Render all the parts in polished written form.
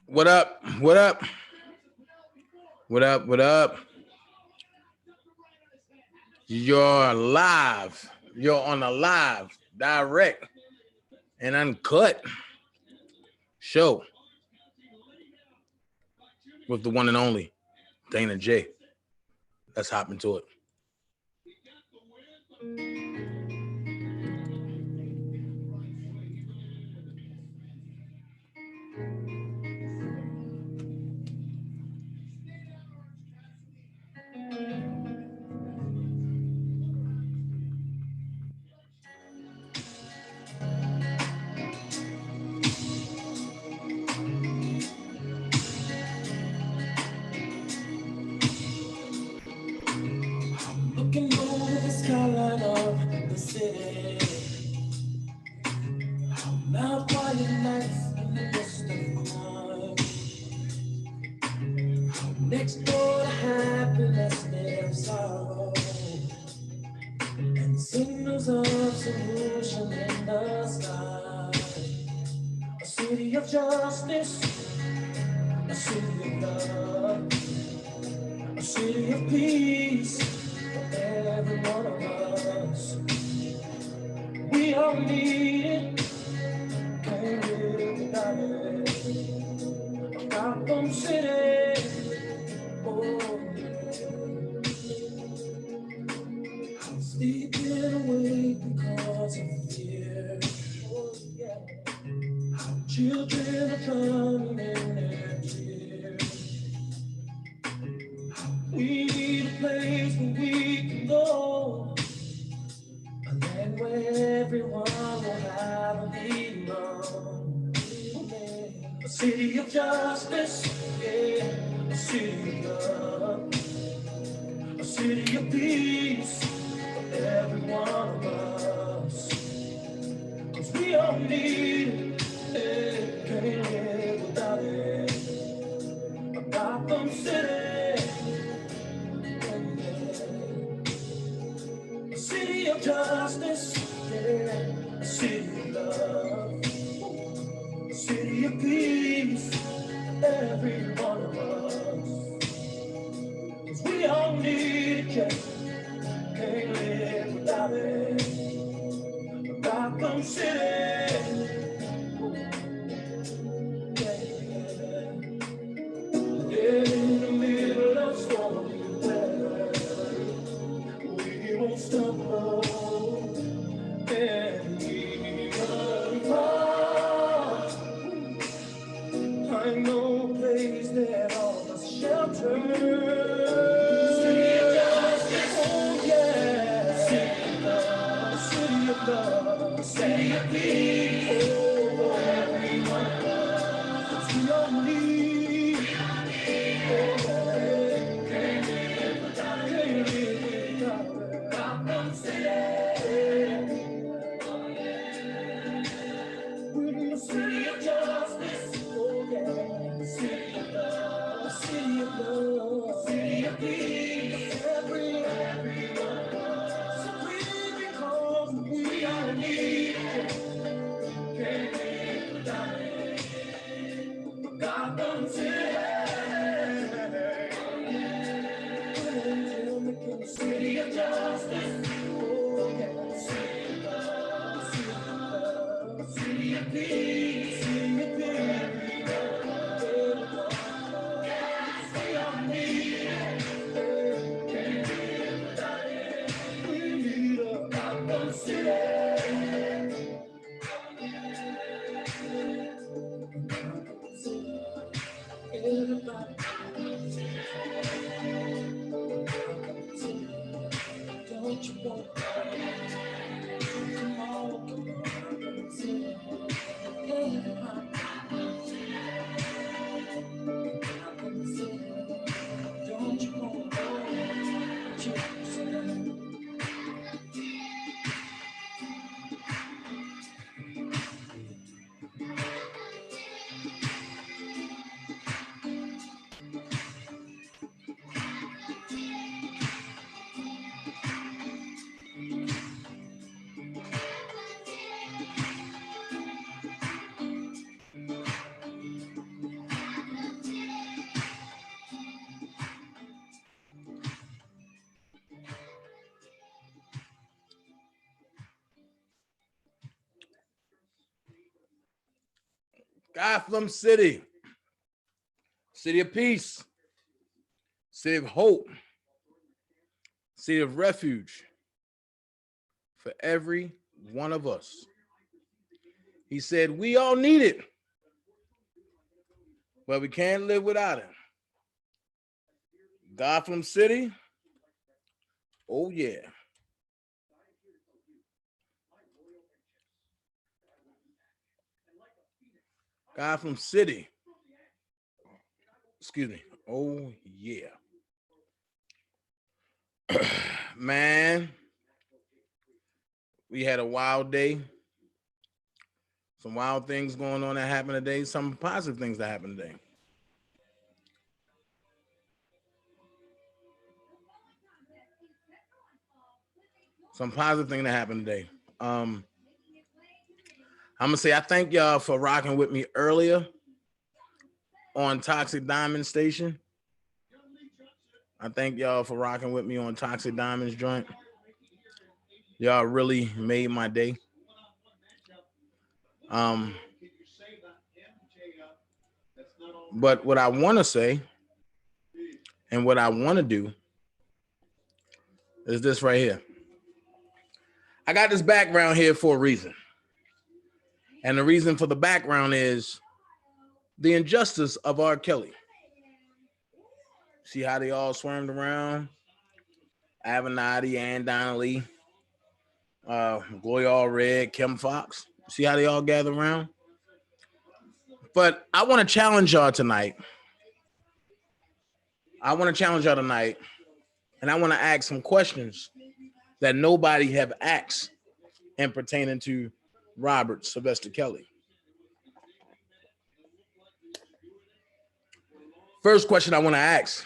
What up? What up? What up? What up? You're live. You're on a live, direct, and uncut show with the one and only Dana J. Let's hop into it. Looking over the skyline of the city, now quiet nights in the midst of crime. Next door to happiness, there's sorrow, and signals of solution in the sky. A city of justice, a city of love, a city of peace for every one of us. We all need it, can't live without it. Gotham City, oh, I'm sleeping awake because of fear. Oh, yeah. Our children are drowning in their tears. We need a place where we can go, a land where everyone will have a belong. A city of justice, yeah, a city of love, a city of peace for every one of us. 'Cause we all need it, can't live without it. A Gotham City, a city of justice, yeah, a city of love, a city of peace, every one of us. 'Cause we all need it, yeah, can't live without it. A Gotham City, yeah, yeah, in the middle of stormy weather, we won't stumble. And we run far. I know a place that all Gotham City, city of peace, city of hope, city of refuge for every one of us. He said, we all need it, but we can't live without it. Gotham City, oh yeah. Gotham City, excuse me, oh yeah. Man, we had a wild day. Some wild things going on that happened today. Some positive things that happened today. Some positive thing that happened today. I'm gonna say I thank y'all for rocking with me earlier on Toxic Diamond Station. I thank y'all for rocking with me on Toxic Diamonds joint. Y'all really made my day. But what I want to say and what I want to do is this right here. I got this background here for a reason. And the reason for the background is the injustice of R.Kelly. See how they all swarmed around? Avenatti, Ann Donnelly, Gloria Allred, Kim Fox. See how they all gather around? But I want to challenge y'all tonight. And I want to ask some questions that nobody have asked and pertaining to Robert Sylvester Kelly. First question I want to ask.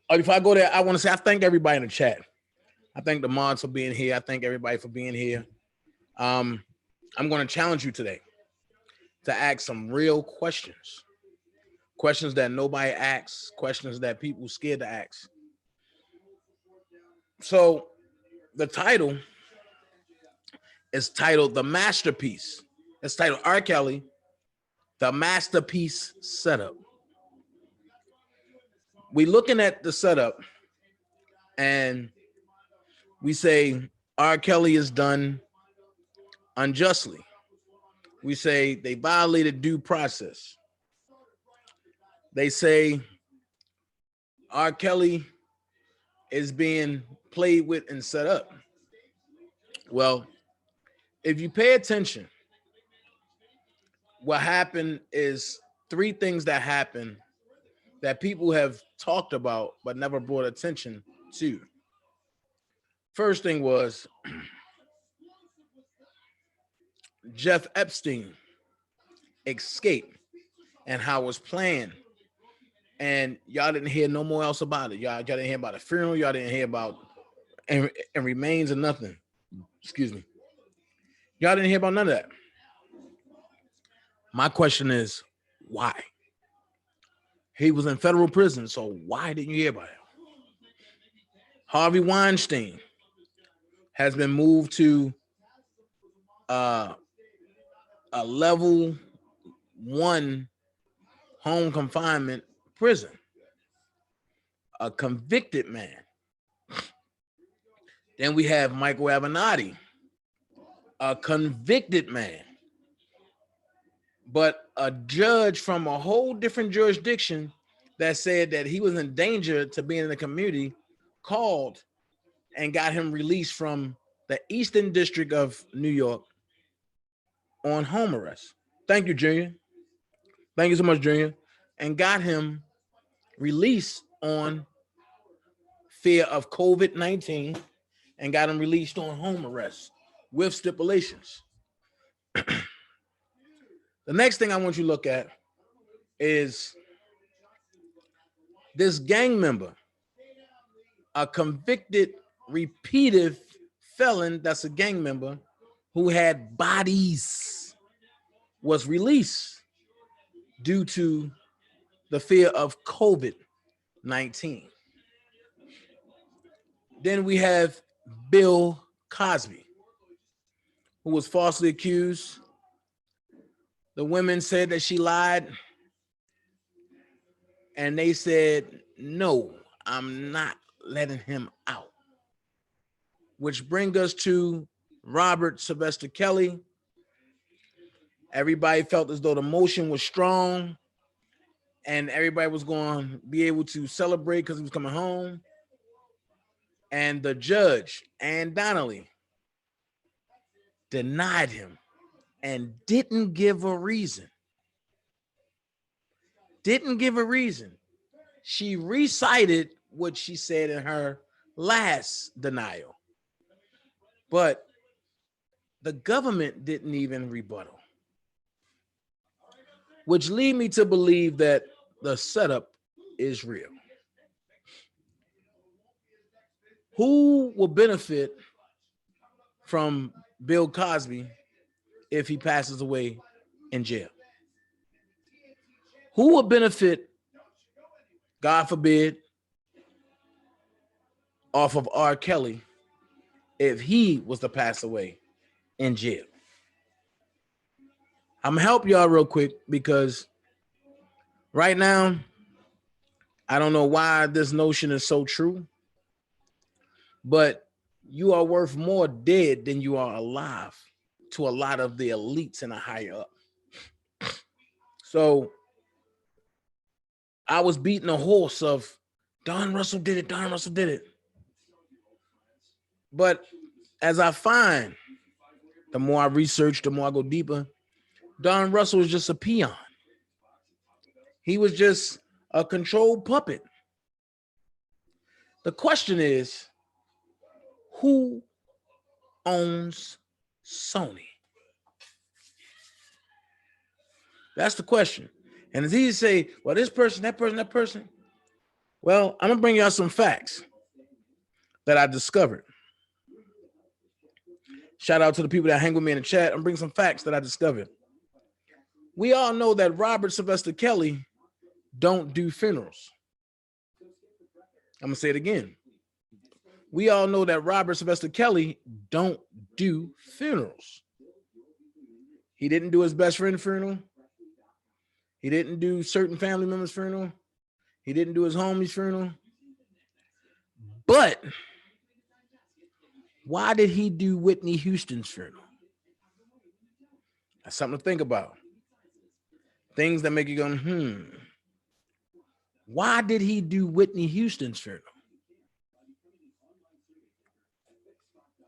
Before I go there, I want to say I thank everybody in the chat. I thank the mods for being here. I thank everybody for being here. I'm going to challenge you today to ask some real questions. Questions that nobody asks, questions that people scared to ask. So the title is titled The Masterpiece. It's titled R.Kelly, The Masterpiece Setup. We looking at the setup and we say R. Kelly is done unjustly. We say they violated due process. They say R. Kelly is being played with and set up. Well, if you pay attention, what happened is three things that happened that people have talked about but never brought attention to. First thing was Jeff Epstein escaped and how it was planned. And y'all didn't hear no more else about it. Y'all didn't hear about the funeral. Y'all didn't hear about and remains or nothing. Excuse me. Y'all didn't hear about none of that. My question is, why? He was in federal prison, so why didn't you hear about it? Harvey Weinstein has been moved to a level 1 home confinement prison. A convicted man. Then we have Michael Avenatti, a convicted man. But a judge from a whole different jurisdiction that said that he was in danger to being in the community called and got him released from the Eastern District of New York on home arrest. Thank you, Junior. Thank you so much, Junior. And got him released on fear of COVID-19 and got him released on home arrest with stipulations. The next thing I want you to look at is this gang member, a convicted, repeated felon that's a gang member who had bodies, was released due to the fear of COVID-19. Then we have Bill Cosby, who was falsely accused The women said that she lied, and they said, no, I'm not letting him out. Which brings us to Robert Sylvester Kelly. Everybody felt as though the motion was strong and everybody was going to be able to celebrate because he was coming home. And the judge, Ann Donnelly, denied him and didn't give a reason. Didn't give a reason. She recited what she said in her last denial. But the government didn't even rebuttal. Which lead me to believe that the setup is real. Who will benefit from Bill Cosby if he passes away in jail? Who will benefit, God forbid, off of R.Kelly if he was to pass away in jail? I'm gonna help y'all real quick because right now, I don't know why this notion is so true, but you are worth more dead than you are alive to a lot of the elites and the higher up. So I was beating a horse of Don Russell did it, Don Russell did it. But as I find, the more I research, the more I go deeper, Don Russell was just a peon. He was just a controlled puppet. The question is, who owns Sony? That's the question. And it's easy to say, well, this person, that person, that person. Well, I'm gonna bring y'all some facts that I discovered. Shout out to the people that hang with me in the chat. I'm bringing some facts that I discovered. We all know that Robert Sylvester Kelly don't do funerals. I'm gonna say it again. We all know that Robert Sylvester Kelly don't do funerals. He didn't do his best friend's funeral. He didn't do certain family members' funeral. He didn't do his homie's funeral. But why did he do Whitney Houston's funeral? That's something to think about. Things that make you go, Why did he do Whitney Houston's funeral?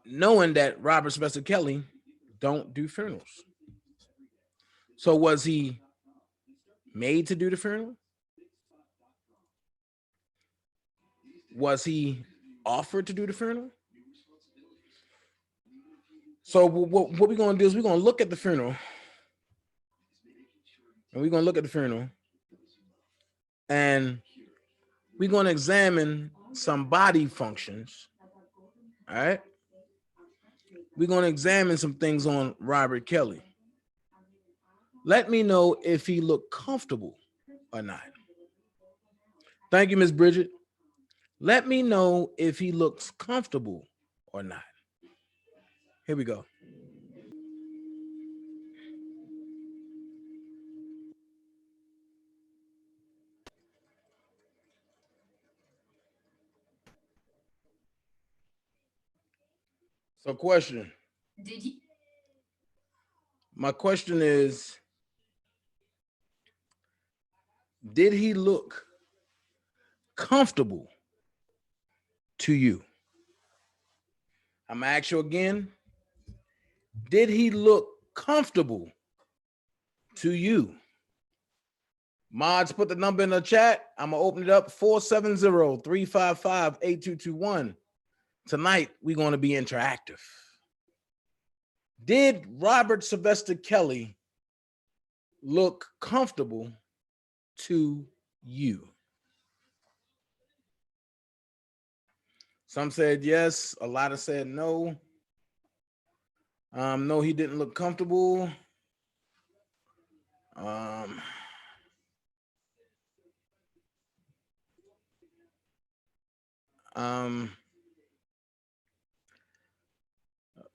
Knowing that Robert Sylvester Kelly don't do funerals. So was he made to do the funeral? Was he offered to do the funeral? So what we're going to do is we're going to look at the funeral. And we're going to look at the funeral. And we're going to examine some body functions. All right? We're going to examine some things on Robert Kelly. Let me know if he looked comfortable or not. Thank you, Miss Bridget. Let me know if he looks comfortable or not. Here we go. So question. My question is, did he look comfortable to you? I'm gonna ask you again. Did he look comfortable to you? Mods, put the number in the chat. I'm gonna open it up, 470-355-8221. Tonight, we're gonna be interactive. Did Robert Sylvester Kelly look comfortable to you? Some said yes, a lot of said no. No, he didn't look comfortable.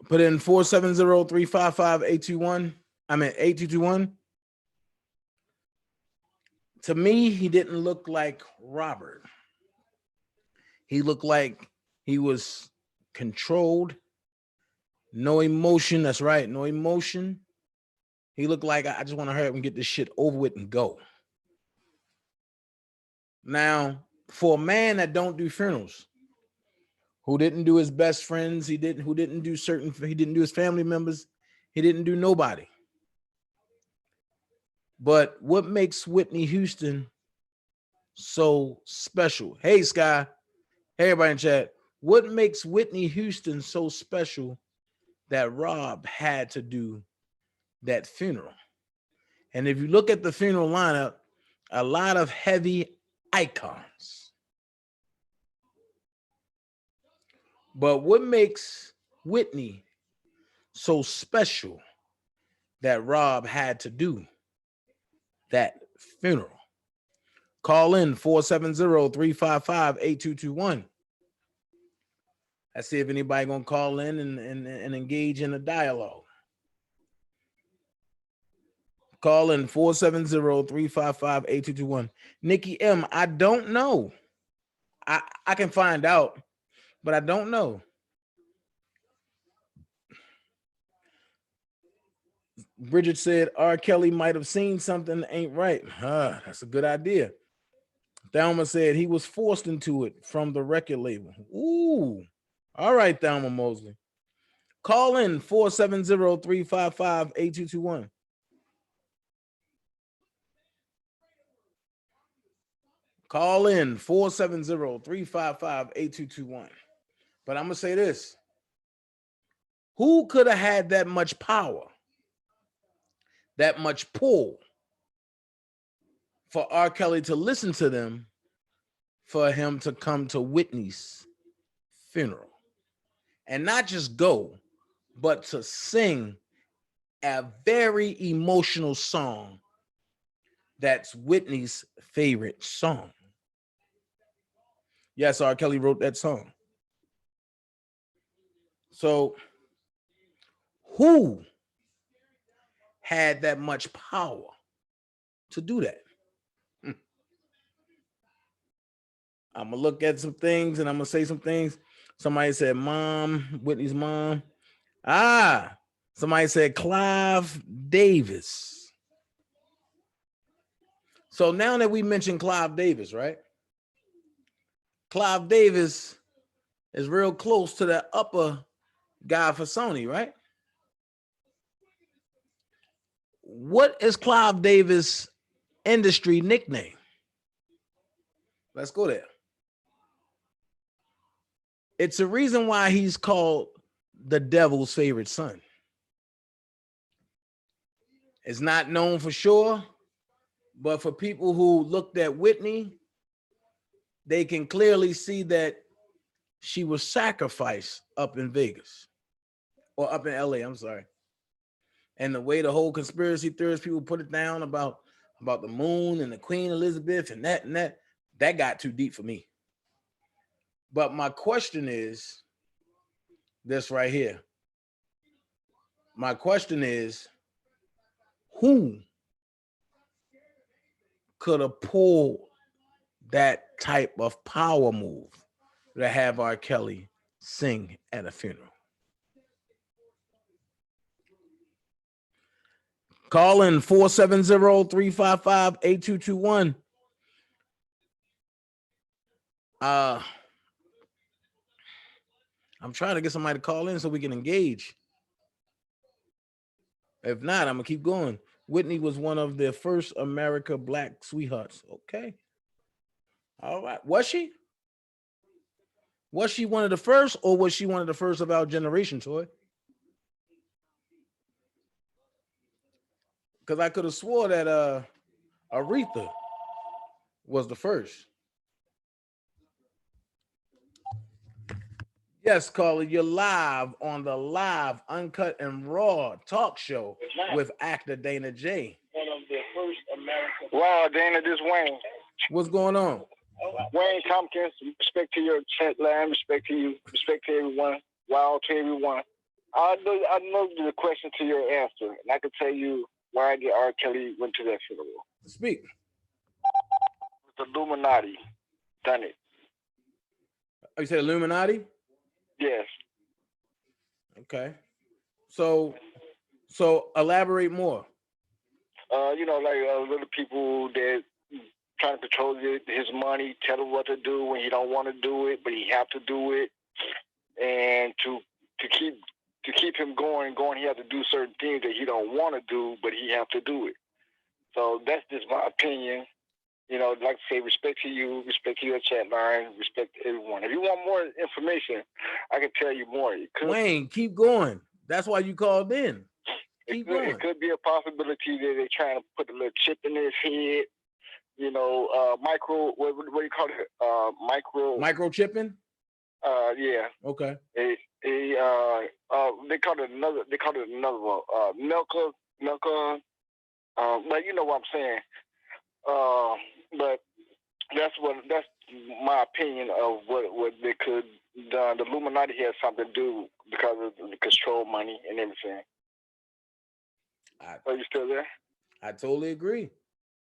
Put in 470-355-821. I mean 8221. To me, he didn't look like Robert. He looked like he was controlled, no emotion. That's right, no emotion. He looked like I just want to hurry up and get this shit over with and go. Now, for a man that don't do funerals, who didn't do his best friends, he didn't do his family members, he didn't do nobody. But what makes Whitney Houston so special? Hey, Sky. Hey, everybody in chat. What makes Whitney Houston so special that Rob had to do that funeral? And if you look at the funeral lineup, a lot of heavy icons. But what makes Whitney so special that Rob had to do that funeral? Call in 470-355-8221. Let's see if anybody gonna call in and engage in a dialogue. Call in 470-355-8221. Nikki M, I don't know. I can find out, but I don't know. Bridget said R.Kelly might have seen something that ain't right. That's a good idea. Thelma said he was forced into it from the record label. Ooh. All right, Thelma Mosley. Call in 470-355-8221. Call in 470-355-8221. But I'm going to say this. Who could have had that much power, that much pull for R. Kelly to listen to them, for him to come to Whitney's funeral? And not just go, but to sing a very emotional song that's Whitney's favorite song. Yes, R. Kelly wrote that song. So who had that much power to do that? I'm going to look at some things and I'm going to say some things. Somebody said mom, Whitney's mom. Somebody said Clive Davis. So now that we mentioned Clive Davis, right? Clive Davis is real close to that upper guy for Sony, right? What is Clive Davis' industry nickname? Let's go there. It's a reason why he's called the devil's favorite son. It's not known for sure, but for people who looked at Whitney, they can clearly see that she was sacrificed up in Vegas or up in LA, I'm sorry. And the way the whole conspiracy theorists people put it down about the moon and the Queen Elizabeth and that got too deep for me. But my question is this right here. My question is, who could have pulled that type of power move to have R. Kelly sing at a funeral? Call in 470-355-8221. I'm trying to get somebody to call in so we can engage. If not, I'm gonna keep going. Whitney was one of the first America black sweethearts. Okay. All right. Was she? Was she one of the first, or was she one of the first of our generation, Toy? Because I could have swore that Aretha was the first. Yes, caller, you're live on the live, uncut, and raw talk show with actor Dana J. One of the first American. Wow, Dana, this Wayne. What's going on? Wayne Tompkins, respect to your chat line, respect to you, respect to everyone, wow to everyone. I know the question to your answer, and I can tell you why I get R. Kelly went to that funeral. Speak. the Illuminati done it. Oh, you said Illuminati? Yes. Okay. So elaborate more. Little people that trying to control his money, tell him what to do when he don't want to do it, but he have to do it, and to keep him going, he have to do certain things that he don't want to do, but he have to do it. So that's just my opinion. Like I say, respect to you, respect to your chat line, respect to everyone. If you want more information, I can tell you more. Wayne, keep going. That's why you called in. Keep going. It could be a possibility that they're trying to put a little chip in his head. Micro. What do you call it? Microchipping. Yeah. Okay. They call it another. They call it another one. Milka. But you know what I'm saying. But that's my opinion of what they could done. The Illuminati has something to do because of the control money and everything. Are you still there? I totally agree.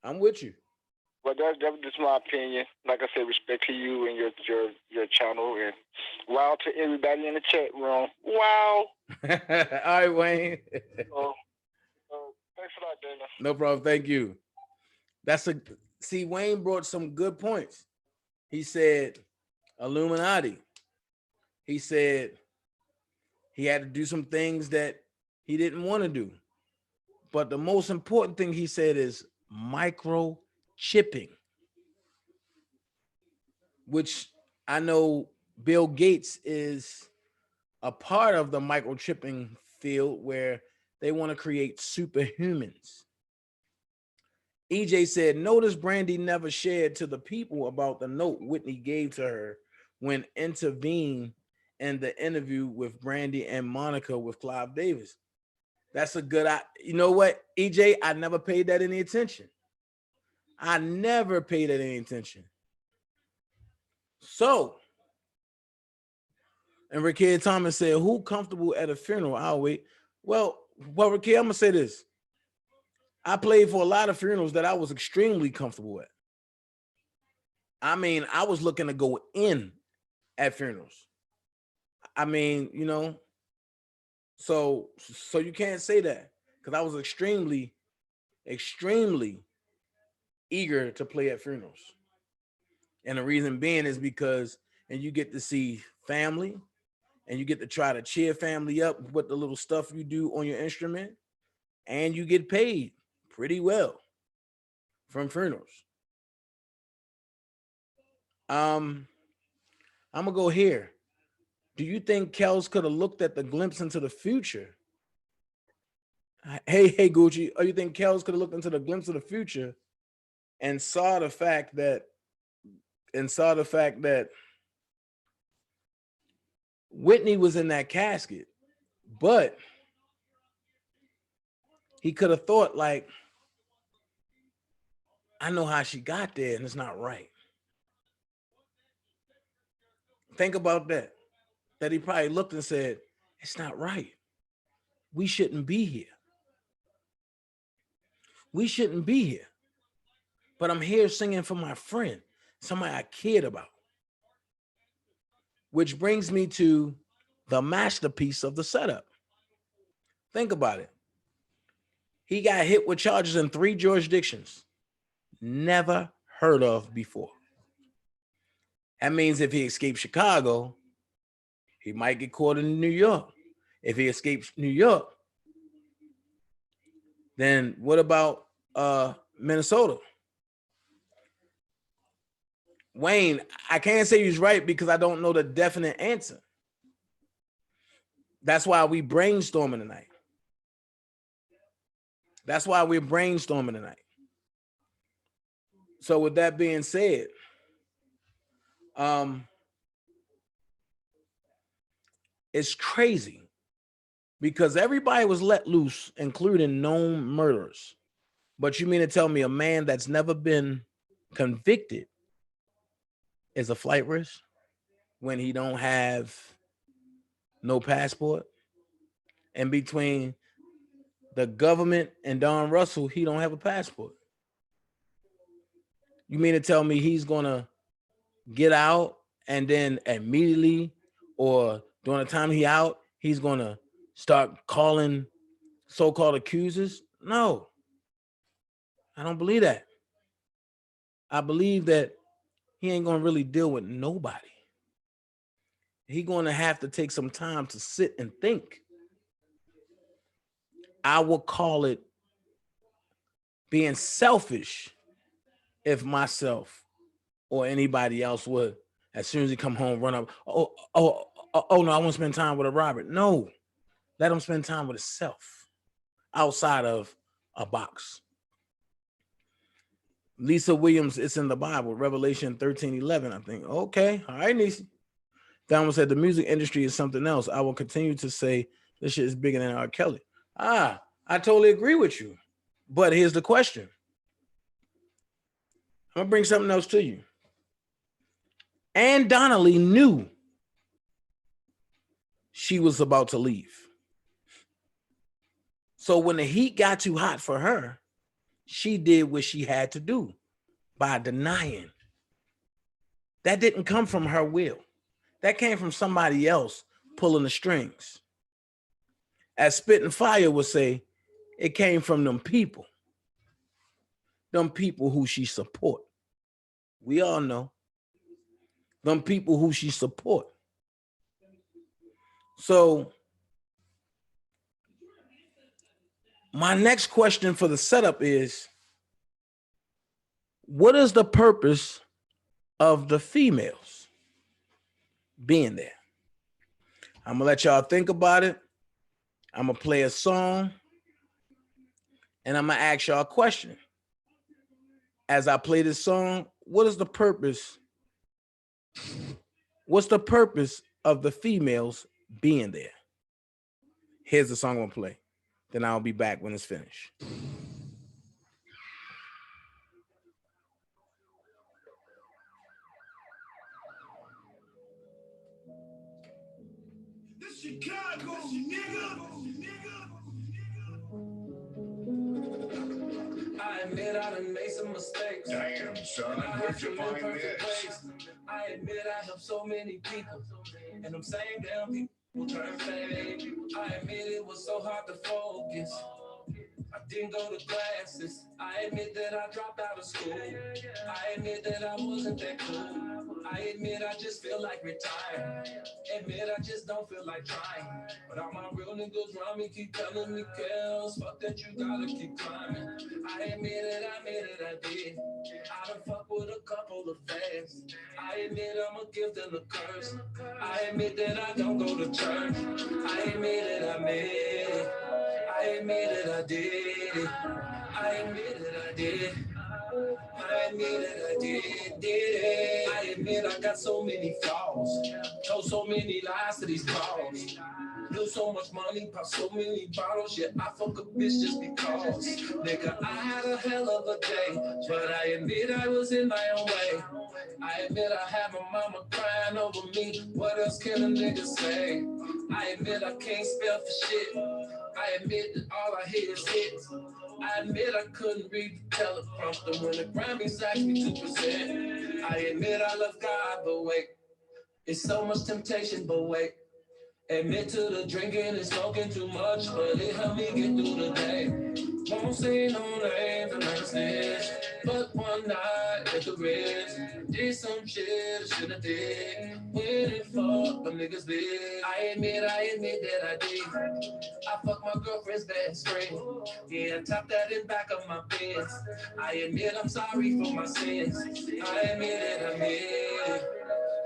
I'm with you. But that's just my opinion. Like I said, respect to you and your channel, and wow to everybody in the chat room. Wow. All right, Wayne. Thanks a lot, Dana. No problem. Thank you. See, Wayne brought some good points. He said Illuminati. He said he had to do some things that he didn't want to do. But the most important thing he said is microchipping, which I know Bill Gates is a part of the microchipping field where they want to create superhumans. EJ said, notice Brandy never shared to the people about the note Whitney gave to her when intervened in the interview with Brandy and Monica with Clive Davis. That's a good, you know what, EJ, I never paid that any attention. I never paid that any attention. So, and Ricky Thomas said, who comfortable at a funeral? I'll wait. Well, Ricky, I'm going to say this. I played for a lot of funerals that I was extremely comfortable at. I mean, I was looking to go in at funerals. I mean, so you can't say that because I was extremely eager to play at funerals. And the reason being is because, and you get to see family and you get to try to cheer family up with the little stuff you do on your instrument, and you get paid pretty well from funerals. I'm gonna go here. Do you think Kels could have looked at the glimpse into the future? Hey, Gucci, you think Kels could have looked into the glimpse of the future and saw the fact that Whitney was in that casket, but he could have thought, like, I know how she got there and it's not right. Think about that. That he probably looked and said, it's not right. We shouldn't be here. We shouldn't be here. But I'm here singing for my friend, somebody I cared about. Which brings me to the masterpiece of the setup. Think about it. He got hit with charges in 3 jurisdictions, never heard of before. That means if he escapes Chicago, he might get caught in New York. If he escapes New York, then what about Minnesota? Wayne, I can't say he's right because I don't know the definite answer. That's why we brainstorming tonight. That's why we're brainstorming tonight. So with that being said, it's crazy because everybody was let loose, including known murderers. But you mean to tell me a man that's never been convicted is a flight risk when he don't have no passport? And between the government and Don Russell, he don't have a passport. You mean to tell me he's gonna get out and then immediately or during the time he out, he's gonna start calling so-called accusers? No, I don't believe that. I believe that he ain't gonna really deal with nobody. He's gonna have to take some time to sit and think. I will call it being selfish if myself or anybody else would, as soon as he come home, run up, oh no, I want to spend time with a Robert. No, let him spend time with himself outside of a box. Lisa Williams, it's in the Bible, Revelation 13:11, I think. Okay, all right, Nisi. That one said the music industry is something else. I will continue to say this shit is bigger than R.Kelly. I totally agree with you. But here's the question. I'm gonna bring something else to you. Ann Donnelly knew she was about to leave. So when the heat got too hot for her, she did what she had to do by denying. That didn't come from her will. That came from somebody else pulling the strings. As Spit and Fire would say, it came from them people who she support. We all know them people who she support. So my next question for the setup is, what is the purpose of the females being there? I'm gonna let y'all think about it. I'm gonna play a song and I'm gonna ask y'all a question. As I play this song, what is the purpose? What's the purpose of the females being there? Here's the song I'm gonna play. Then I'll be back when it's finished. This Chicago, nigga. I admit I done made some mistakes. Damn, son, where'd you find this? I admit I helped so many people, and them same damn people turn fake. I admit it was so hard to focus. I didn't go to classes. I admit that I dropped out of school. I admit that I wasn't that cool. I admit I just feel like retired. Admit I just don't feel like trying. But all my real niggas around me keep telling me, Kels, fuck that, you gotta keep climbing. I admit it, I did. I done fuck with a couple of fans. I admit I'm a gift and a curse. I admit that I don't go to church. I admit it, I made it. I admit it, I did it. I admit it, I did. I admit it, I did it. I admit I got so many flaws. Told so many lies to these calls. Blew so much money, pop so many bottles. Yeah, I fuck a bitch just because. Nigga, I had a hell of a day, but I admit I was in my own way. I admit I had my mama crying over me. What else can a nigga say? I admit I can't spell for shit. I admit that all I hear is hits. I admit I couldn't read the teleprompter when the Grammys asked me to present. I admit I love God, but wait, it's so much temptation, but wait. Admit to the drinking and smoking too much, but it helped me get through the day. Won't say no names unless this, but one night at the Ritz, did some shit I should've did. Went and fucked them niggas big. I admit that I did. I fucked my girlfriend's best friend. Yeah, I topped that in back of my Benz. I admit I'm sorry for my sins. I admit it.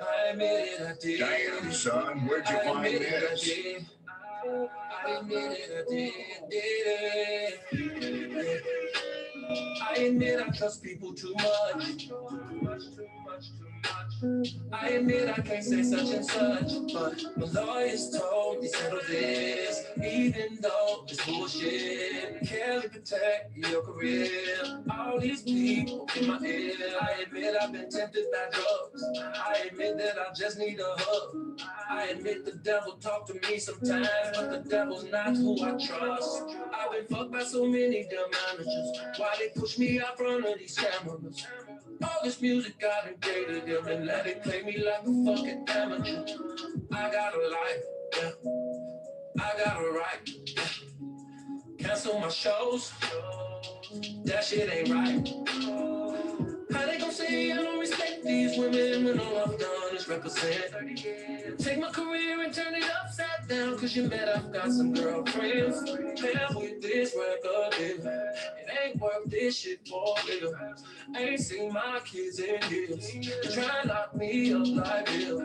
I admit it, I did. Damn, son, where'd you find this? I admit it, I did. I admit I trust people too much. I admit I can't say such and such, but my lawyers told me settle this, even though it's bullshit. Kelly, protect your career. All these these people in my ear. I admit I've been tempted by drugs. I admit that I just need a hug. I admit the devil talk to me sometimes, but the devil's not who I trust. I've been fucked by so many damn managers. Why they push me out front of these cameras? All this music got dated them and let it play me like a fucking amateur. I got a life, yeah. I got a right, yeah. Cancel my shows. That shit ain't right. How they gon' say I don't respect these women when all I've done is represent? Take my career and turn it upside down, cause you met I've got some girlfriends. Hell with this record deal, it ain't worth this shit for real. Ain't seen my kids in years. They try to lock me up like this.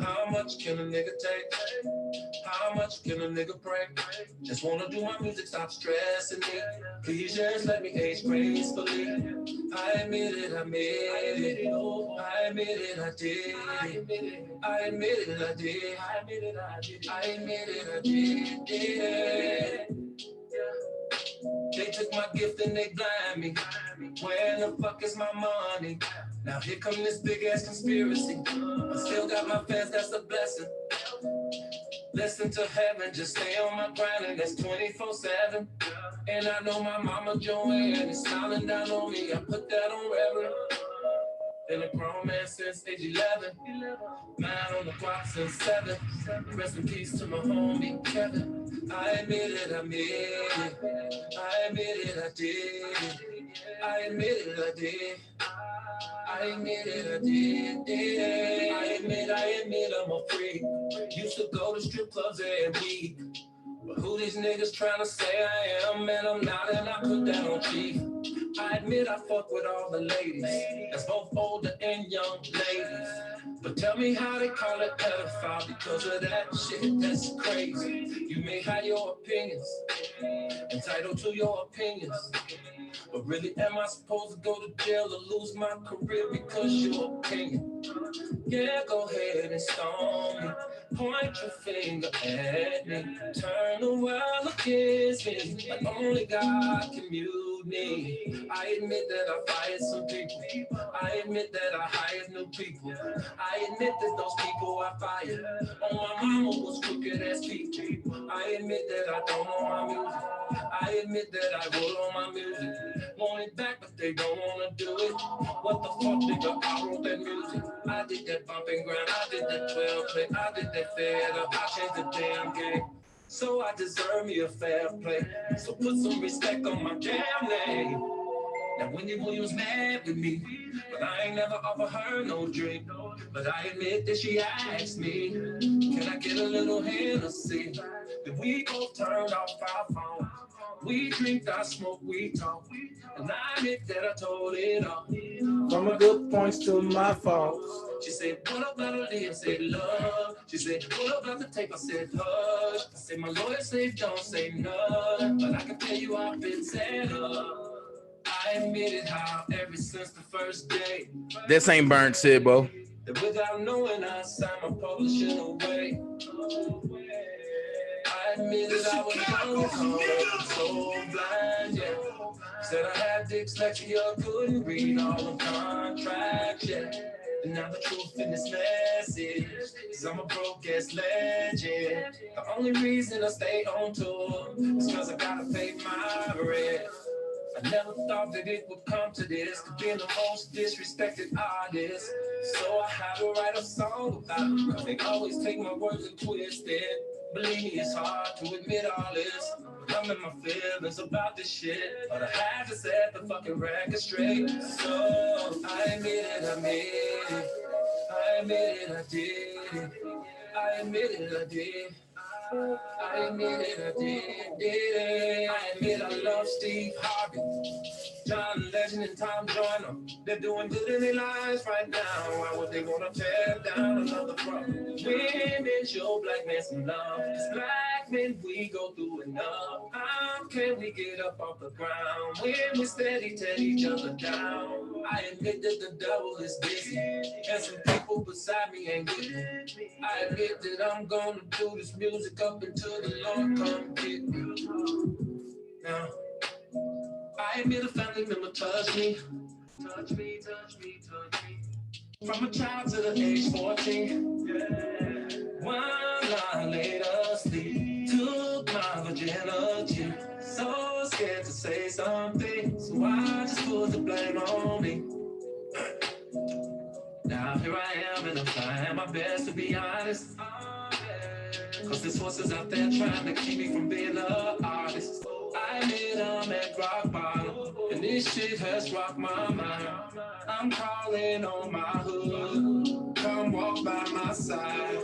How much can a nigga take? How much can a nigga pray? Just wanna do my music, stop stressing me. Please just let me age gracefully. I admit it, I made it. I admit it, I did. I admit it, I did. I admit it, I did. I admit it, I did. They took my gift and they blind me. Where the fuck is my money? Now here come this big ass conspiracy. I still got my fans, that's a blessing. Listen to heaven, just stay on my grind and that's 24/7. And I know my mama Joanne is smiling down on me. I put that on reverend. Been a grown man since age 11. 9 on the clock since 7. Rest in peace to my homie Kevin. I admit it, I made it. I admit it, I did. I admit it, I did. I admit it, I did. I admit I'm a freak. Used to go to strip clubs every week. But who these niggas trying to say I am? Man, I'm not, and I put that on chief. I admit I fuck with all the ladies. That's both older and young ladies. But tell me how they call it pedophile because of that shit, that's crazy. You may have your opinions, entitled to your opinions. But really, am I supposed to go to jail or lose my career because your opinion? Yeah, go ahead and stone me. Point your finger at me. Turn around, look against me. Like only God can mute me. I admit that I fired some people. I admit that I hired new people. I admit that those people I fired on my mama was crooked ass people. I admit that I don't know my music. I admit that I wrote on my music. Want it back, but they don't wanna do it. What the fuck, nigga? I wrote that music. I did that bumping ground. I did that 12 click. I did that fed up. I changed the damn game. So I deserve me a fair play. So put some respect on my damn name. Now Whitney Williams mad with me, but I ain't never offered her no drink. But I admit that she asked me, can I get a little Hennessy? Then we both turned off our phones. We drink, I smoke, we talk. And I admit that I told it all. From my good points to my faults. She said, what up, Natalie? I said, love. She said, what up, about the tape? I said, hush. I said, my lawyer said, don't say none. But I can tell you I've been set up. I admitted how ever since the first day. This ain't burnt, Sibbo. That without knowing I signed my publishing away. I admitted I was young and caught up, so blind, yeah. Said I had dyslexia, couldn't read all the contracts, yeah. And now the truth in this message is I'm a broke ass legend. The only reason I stay on tour is cause I gotta pay my rent. I never thought that it would come to this, to being the most disrespected artist. So I had to write a song about it, cause they always take my words and twist it. Believe me, it's hard to admit all this. I'm in my feelings about this shit, but I had to set the fucking record straight. So I admit it, I made it. I admit it, I did it. I admit it, I did. I admit it, I did. I admit I love Steve Harvey, John Legend and Tom Joyner. They're doing good in their lives right now. Why would they want to tear down another problem? Women show black men some love. As black men, we go through enough. How can we get up off the ground when we steady tear each other down? I admit that the devil is busy, and some people beside me ain't with me. I admit that I'm gonna do this music up until the Lord come get me. Now, I admit a family member touched me. From a child to the age 14. Yeah. One I laid asleep, took my virginity. So scared to say something, so I just put the blame on me. Now here I am and I'm trying my best to be honest. Cause there's forces out there trying to keep me from being an artist. I admit I'm at rock bottom, and this shit has rocked my mind. I'm calling on my hood, come walk by my side.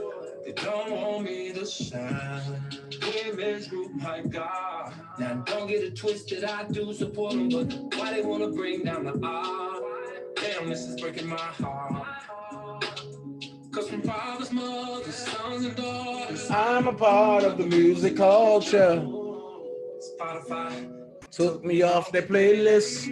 They don't want me to shine. Women's group, my God. Now don't get it twisted, I do support them, but why they wanna bring down the art? Damn, this is breaking my heart. Cause from fathers, mothers, sons and daughters, I'm a part of the music culture. Spotify Took me off their playlist.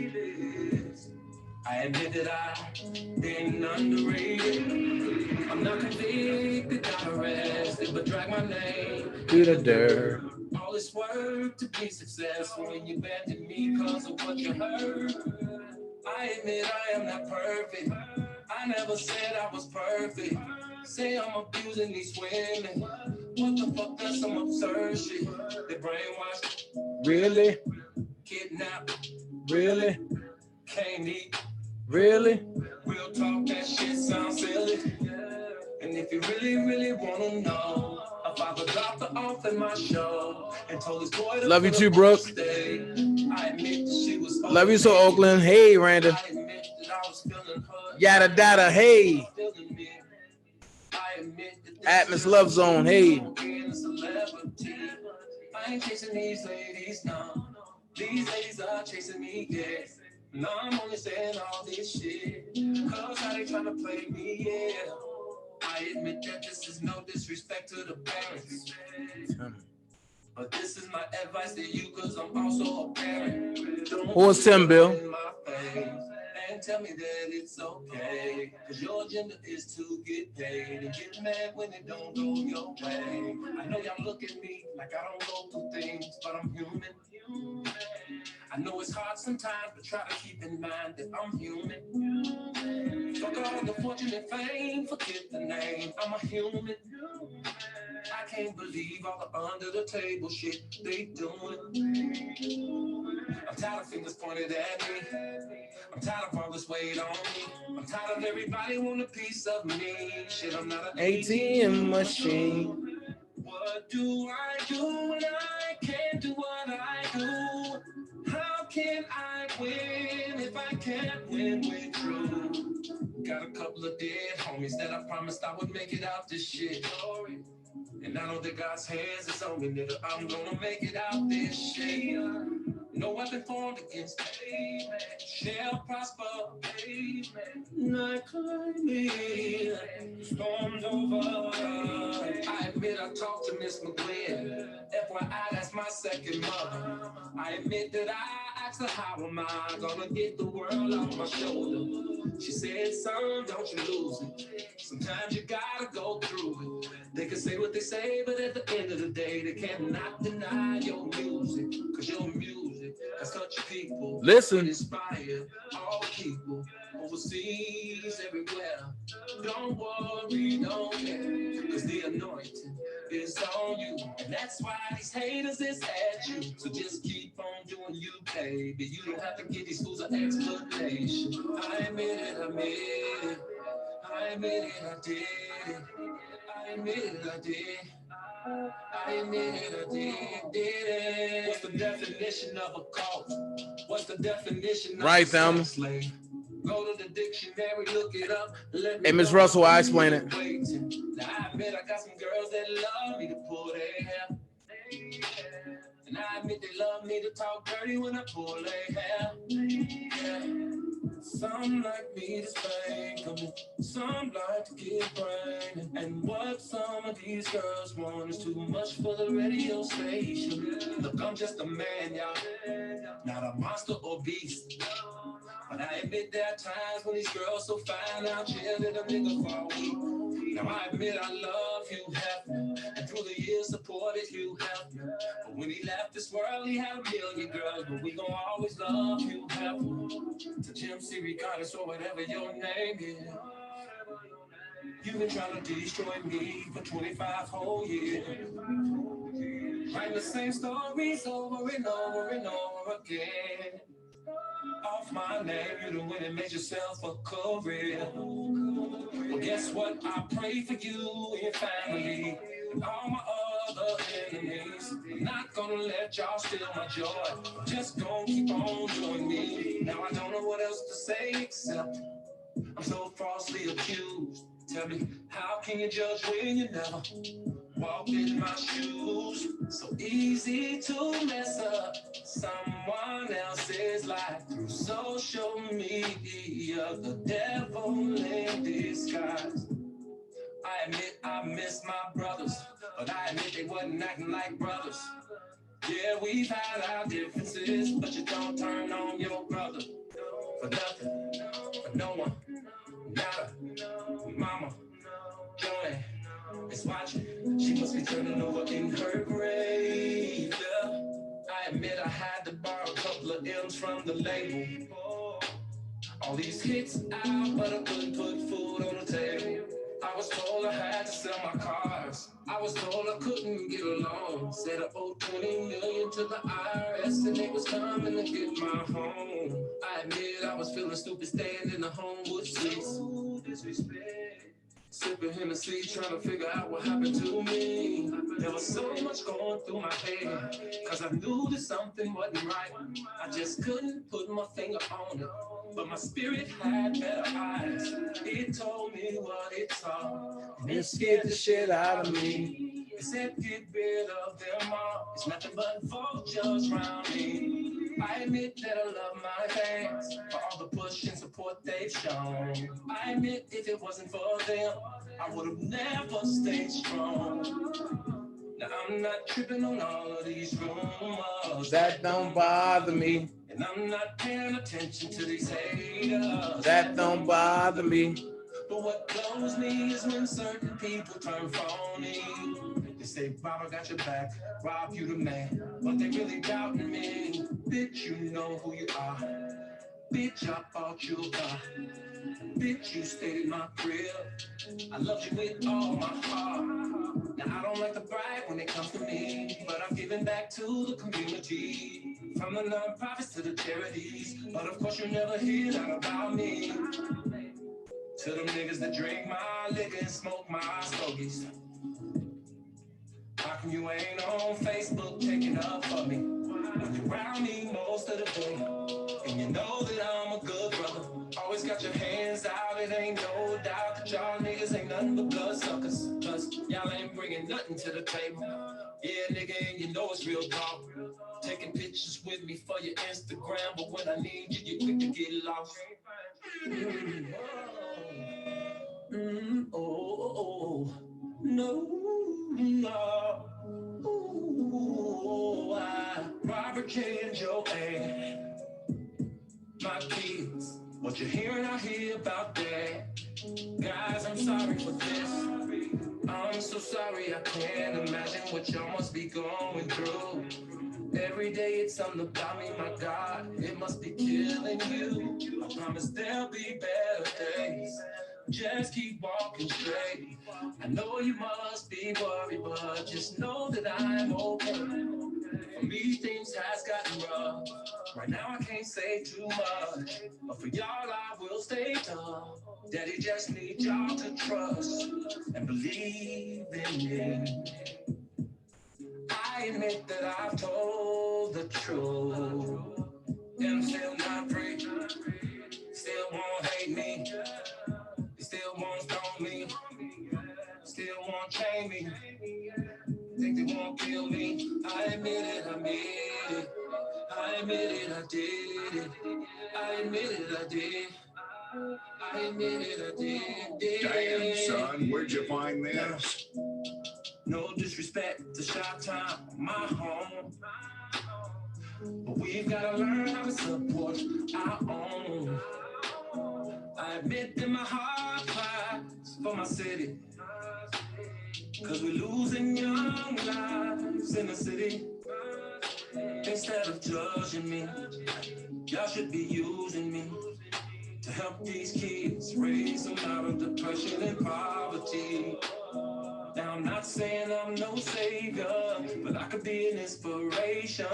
I admit that I've been underrated. I'm not convicted, not arrested, but drag my name To the dirt. all this work to be successful when you abandon me cause of what you heard. I admit I am not perfect. I never said I was perfect. Say I'm abusing these women. What the fuck, that's some absurd shit. They brainwashed, Really? kidnapped, Really? can't eat. Really? Real talk, that shit sounds silly. And if you really, really wanna know, a father dropped her off in my show and told his boy to Love you put too, up Brooke. on stage. I admit that she was Love you so, Oakland. Hey, Randa. I admit that I was feeling her. Yada dada. Hey. Feeling me. I admit that Atmos Love Zone. Hey. being a celebrity. I ain't chasing these ladies, no. These ladies are chasing me, yeah. No, I'm only saying all this shit cause how they trying to play me, yeah. I admit that this is no disrespect to the parents, but this is my advice to you cause I'm also a parent. Don't Who is Tim, Bill? in my face and tell me that it's okay, cause your agenda is to get paid and get mad when it don't go your way. I know y'all look at me like I don't go through things, but I'm human. I know it's hard sometimes, but try to keep in mind that I'm human. Fuck all the fortune and fame, forget the name, I'm a human. I can't believe all the under the table shit they doing. I'm tired of fingers pointed at me. I'm tired of all this weight on me. I'm tired of everybody want a piece of me. Shit, I'm not an ATM machine. What do I do when I can't do what I do? How can I win if I can't win with you? Got a couple of dead homies that I promised I would make it out this shit. And I know that God's hands is on me, nigga. I'm gonna make it out this shit. No weapon formed against me shall prosper. Amen. Night climbing, storms over. I admit I talked to Miss McGuinn. FYI, that's my second mother. I admit that I asked her how am I gonna get the world off my shoulder. She said, son, don't you lose it. Sometimes you gotta go through it. They can say what they say, but at the end of the day, they cannot deny your music. Cause your music has touched people. Listen. Inspire all people overseas, everywhere. Don't worry, don't care. Cause the anointing is on you. And that's why these haters is at you. So just keep on doing you, baby. You don't have to give these fools an explanation. I admit it, I admit it. I admit it, I did it. I admit it, I did. I admit it, I did it. What's the definition of a cult? What's the definition of Right, a Thelma. slave? Go to the dictionary, look it up. Hey, Miss Russell, I explain it. Now I admit I got some girls that love me to pull their hair. And I admit they love me to talk dirty when I pull their hair. Yeah. Some like me to spank them, some like to get brain. And what some of these girls want is too much for the radio station. Look, I'm just a man, y'all, not a monster or beast. But I admit there are times when these girls so fine, I'll chill that a nigga fall weak. Now I admit I love you, have and through the years supported you, have but when he left this world, he had a million girls, but we gon' always love you, have to Jim C. Regardless or whatever your name is. You've been trying to destroy me for 25 whole years. Writing the same stories over and over and over again. Off my name, you the one that made yourself a career. Well, guess what? I pray for you and your family and all my other enemies. I'm not gonna let y'all steal my joy. I'm just gonna keep on doing me. Now I don't know what else to say except I'm so falsely accused. Tell me, how can you judge when you never walked in my shoes? So easy to mess up someone else's life through social media. The devil in disguise. I admit I miss my brothers, but I admit they wasn't acting like brothers. Yeah, we've had our differences, but you don't turn on your brother for nothing, for no one, nada. Mama, Johnny is watching. She must be turning over in her grave. Yeah. I admit I had to borrow a couple of M's from the label. All these hits out, but I couldn't put food on the table. I was told I had to sell my cars. I was told I couldn't get a loan. Said I owed 20 million to the IRS and they was coming to get my home. I admit I was feeling stupid staying in the Homewood Suites. Disrespect. Sipping Hennessy, trying to figure out what happened to me. There was so much going through my head, cause I knew that something wasn't right. I just couldn't put my finger on it, but my spirit had better eyes. It told me what it saw, and it scared the shit out of me. It said get rid of them all, it's nothing but vultures around me. I admit that I love my fans for all the push and support they've shown. I admit if it wasn't for them, I would have never stayed strong. Now I'm not tripping on all of these rumors That don't bother me. and I'm not paying attention to these haters. That don't bother me. But what blows me is when certain people turn phony. They say, Rob, I got your back, Rob, you the man. But they really doubting me. Bitch, you know who you are. Bitch, I bought you a car. Bitch, you stayed in my crib. I loved you with all my heart. Now I don't like to brag when it comes to me, but I'm giving back to the community. From the nonprofits to the charities. But of course you never hear that about me. To them niggas that drink my liquor and smoke my stogies. How come you ain't on Facebook taking up for me? When you around me most of the day, and you know that I'm a good brother. Always got your hands out, it ain't no doubt that y'all niggas ain't nothing but blood suckers. Cause y'all ain't bringing nothing to the table. Yeah, nigga, and you know it's real talk. Taking pictures with me for your Instagram, but when I need you, you quick to get lost. No, no. Ooh, Robert K and Joanne, my kids. What you're hearing out here about that? Guys, I'm sorry for this. I'm so sorry, I can't imagine what y'all must be going through. Every day it's something about me, my God, it must be killing you. I promise there'll be better days. Just keep walking straight. I know you must be worried, but just know that I'm okay. For me, things has gotten rough. Right now, I can't say too much, but for y'all, I will stay tough. Daddy just needs y'all to trust and believe in me. I admit that I've told the truth, and I'm still not free. Still won't hate me. They still won't stone me. Still won't chain me. Think they won't kill me. I admit it, I made it. I admit it, I did it. I admit it, I did. I admit it, I did. Damn, son, where'd you find this? No disrespect to Shop Time, my home. But we've gotta learn how to support our own. I admit that my heart cries for my city. Cause we're losing young lives in the city. Instead of judging me, y'all should be using me to help these kids raise them out of depression and poverty. Now I'm not saying I'm no savior, but I could be an inspiration.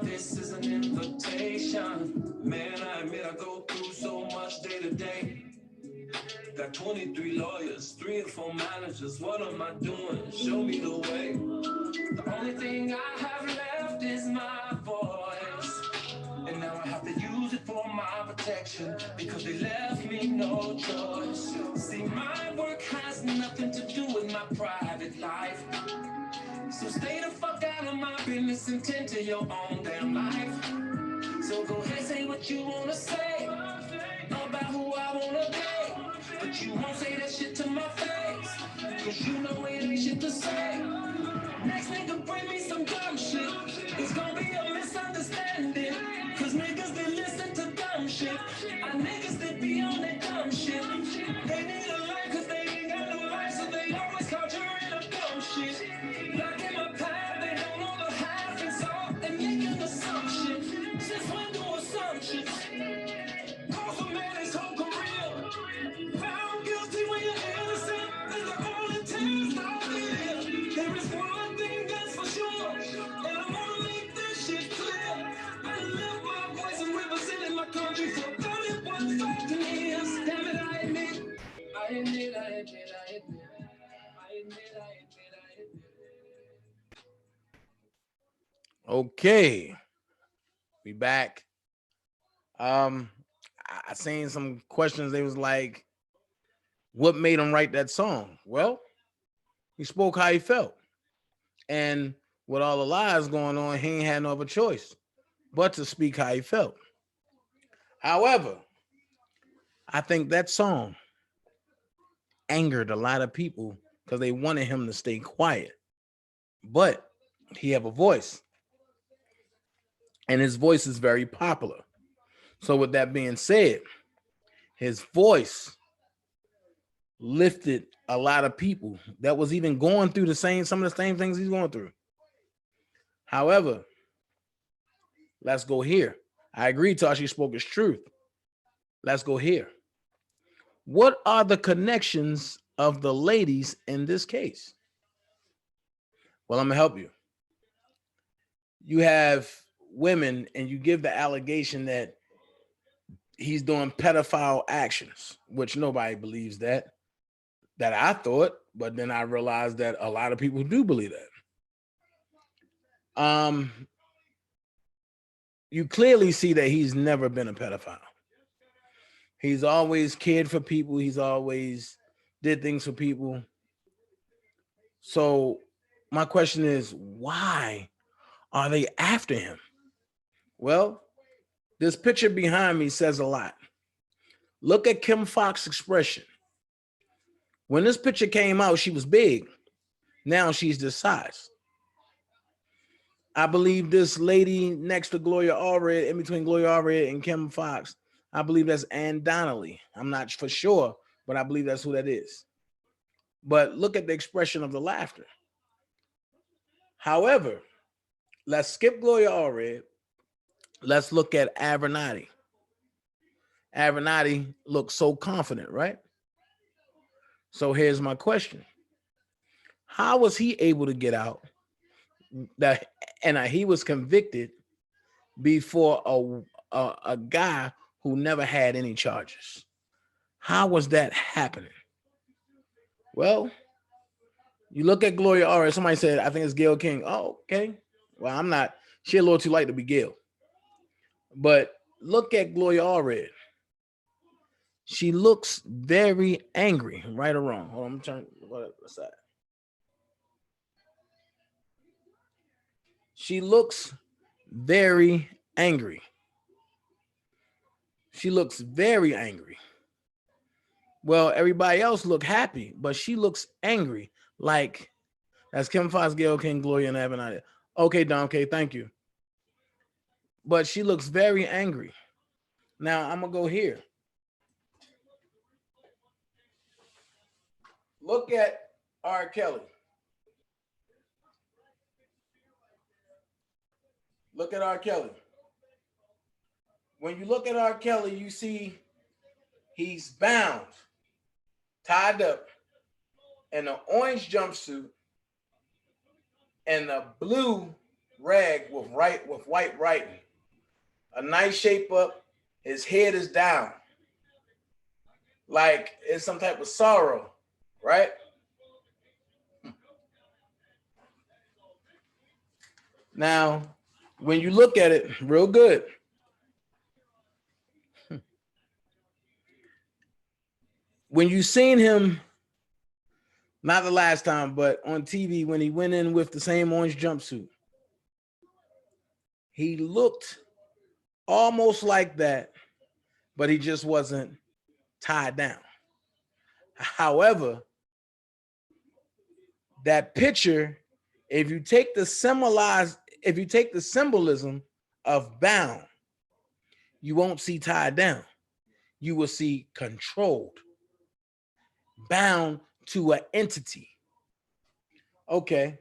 This is an invitation. Man, I admit I go through so much day to day. Got 23 lawyers, 3 or 4 managers. What am I doing? Show me the way. The only thing I have left is my voice. And now I have to use it for my protection because they left me no choice. See, my work has nothing to do with my private life. So stay the fuck out of my business and tend to your own damn life. So go ahead, say what you wanna say about who I wanna be. But you won't say that shit to my face, cause you know it ain't shit to say. Next nigga bring me some dumb shit, it's gonna be a misunderstanding. Cause niggas that listen to dumb shit, I niggas that be on that dumb shit. They need a life cause they ain't got no life, so they always conjuring up dumb shit. Like in my path, they don't know the half, and so they making assumptions. Since when do assumptions? Cause a man his whole career. Found guilty when you're innocent is the only test I'll give. There is one thing that's for sure, and I'm gonna make this shit clear. I live my voice and represented my country for 31 fucking years. Damn it, I admit. I admit, I admit, I admit. I admit, I admit, I admit. Okay, we back. I seen some questions. They was like, what made him write that song? Well, he spoke how he felt. And with all the lies going on, he ain't had no other choice but to speak how he felt. However, I think that song angered a lot of people because they wanted him to stay quiet. But he have a voice, and his voice is very popular. So with that being said, his voice lifted a lot of people that was even going through some of the same things he's going through. However, let's go here. I agree, Tashi spoke his truth. Let's go here. What are the connections of the ladies in this case? Well, I'm gonna help you. You have women, and you give the allegation that he's doing pedophile actions, which nobody believes that I thought, but then I realized that a lot of people do believe that. You clearly see that he's never been a pedophile. He's always cared for people. He's always did things for people. So my question is, why are they after him? Well, this picture behind me says a lot. Look at Kim Foxx's expression. When this picture came out, she was big. Now she's this size. I believe this lady next to Gloria Allred, in between Gloria Allred and Kim Foxx, I believe that's Ann Donnelly. I'm not for sure, but I believe that's who that is. But look at the expression of the laughter. However, let's skip Gloria Allred. Let's look at Abernathy. Abernathy looks so confident, right? So here's my question. How was he able to get out he was convicted before a guy who never had any charges? How was that happening? Well, you look at Gloria Allred. Somebody said, I think it's Gayle King. Oh, okay. Well, I'm not. She a little too light to be Gayle. But look at Gloria Allred. She looks very angry, right or wrong. Hold on, I'm turning. What's that? She looks very angry. She looks very angry. Well, everybody else look happy, but she looks angry. Like that's Kim Foxx, Gayle King, Gloria, and Abernathy. Okay, Don. Okay, thank you. But she looks very angry. Now I'm gonna go here. Look at R.Kelly. Look at R. Kelly. When you look at R. Kelly, you see he's bound, tied up in an orange jumpsuit and a blue rag with white writing. A nice shape up. His head is down, like it's some type of sorrow, right? Now, when you look at it real good, when you seen him, not the last time, but on TV, when he went in with the same orange jumpsuit, he looked almost like that, but he just wasn't tied down. However, that picture, if you take the symbolism of bound, you won't see tied down. You will see controlled, bound to an entity. Okay.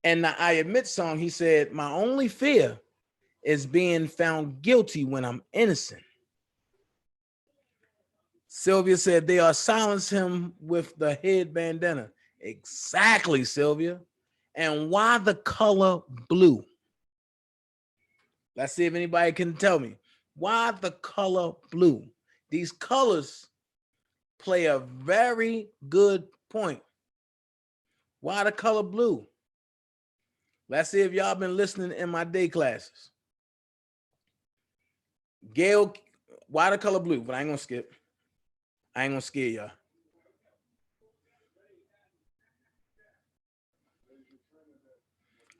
And the I Admit song, he said, my only fear is being found guilty when I'm innocent. Sylvia said they are silencing him with the head bandana. Exactly, Sylvia. And why the color blue? Let's see if anybody can tell me. Why the color blue? These colors play a very good point. Why the color blue? Let's see if y'all been listening in my day classes. Gail, why the color blue? But I ain't gonna skip. I ain't gonna scare y'all.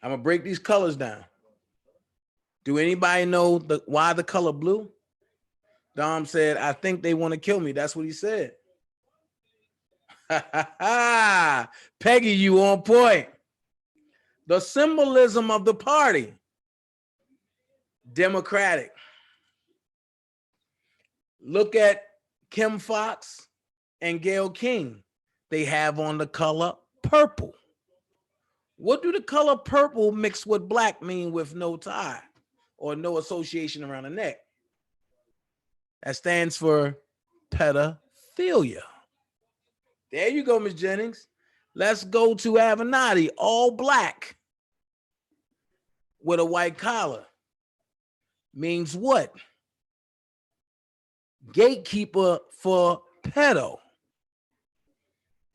I'm gonna break these colors down. Do anybody know why the color blue? Dom said, I think they want to kill me. That's what he said. Peggy, you on point. The symbolism of the party. Democratic. Look at Kim Fox and Gayle King. They have on the color purple. What do the color purple mixed with black mean with no tie or no association around the neck? That stands for pedophilia. There you go, Miss Jennings. Let's go to Avenatti, all black with a white collar. Means what? Gatekeeper for pedo.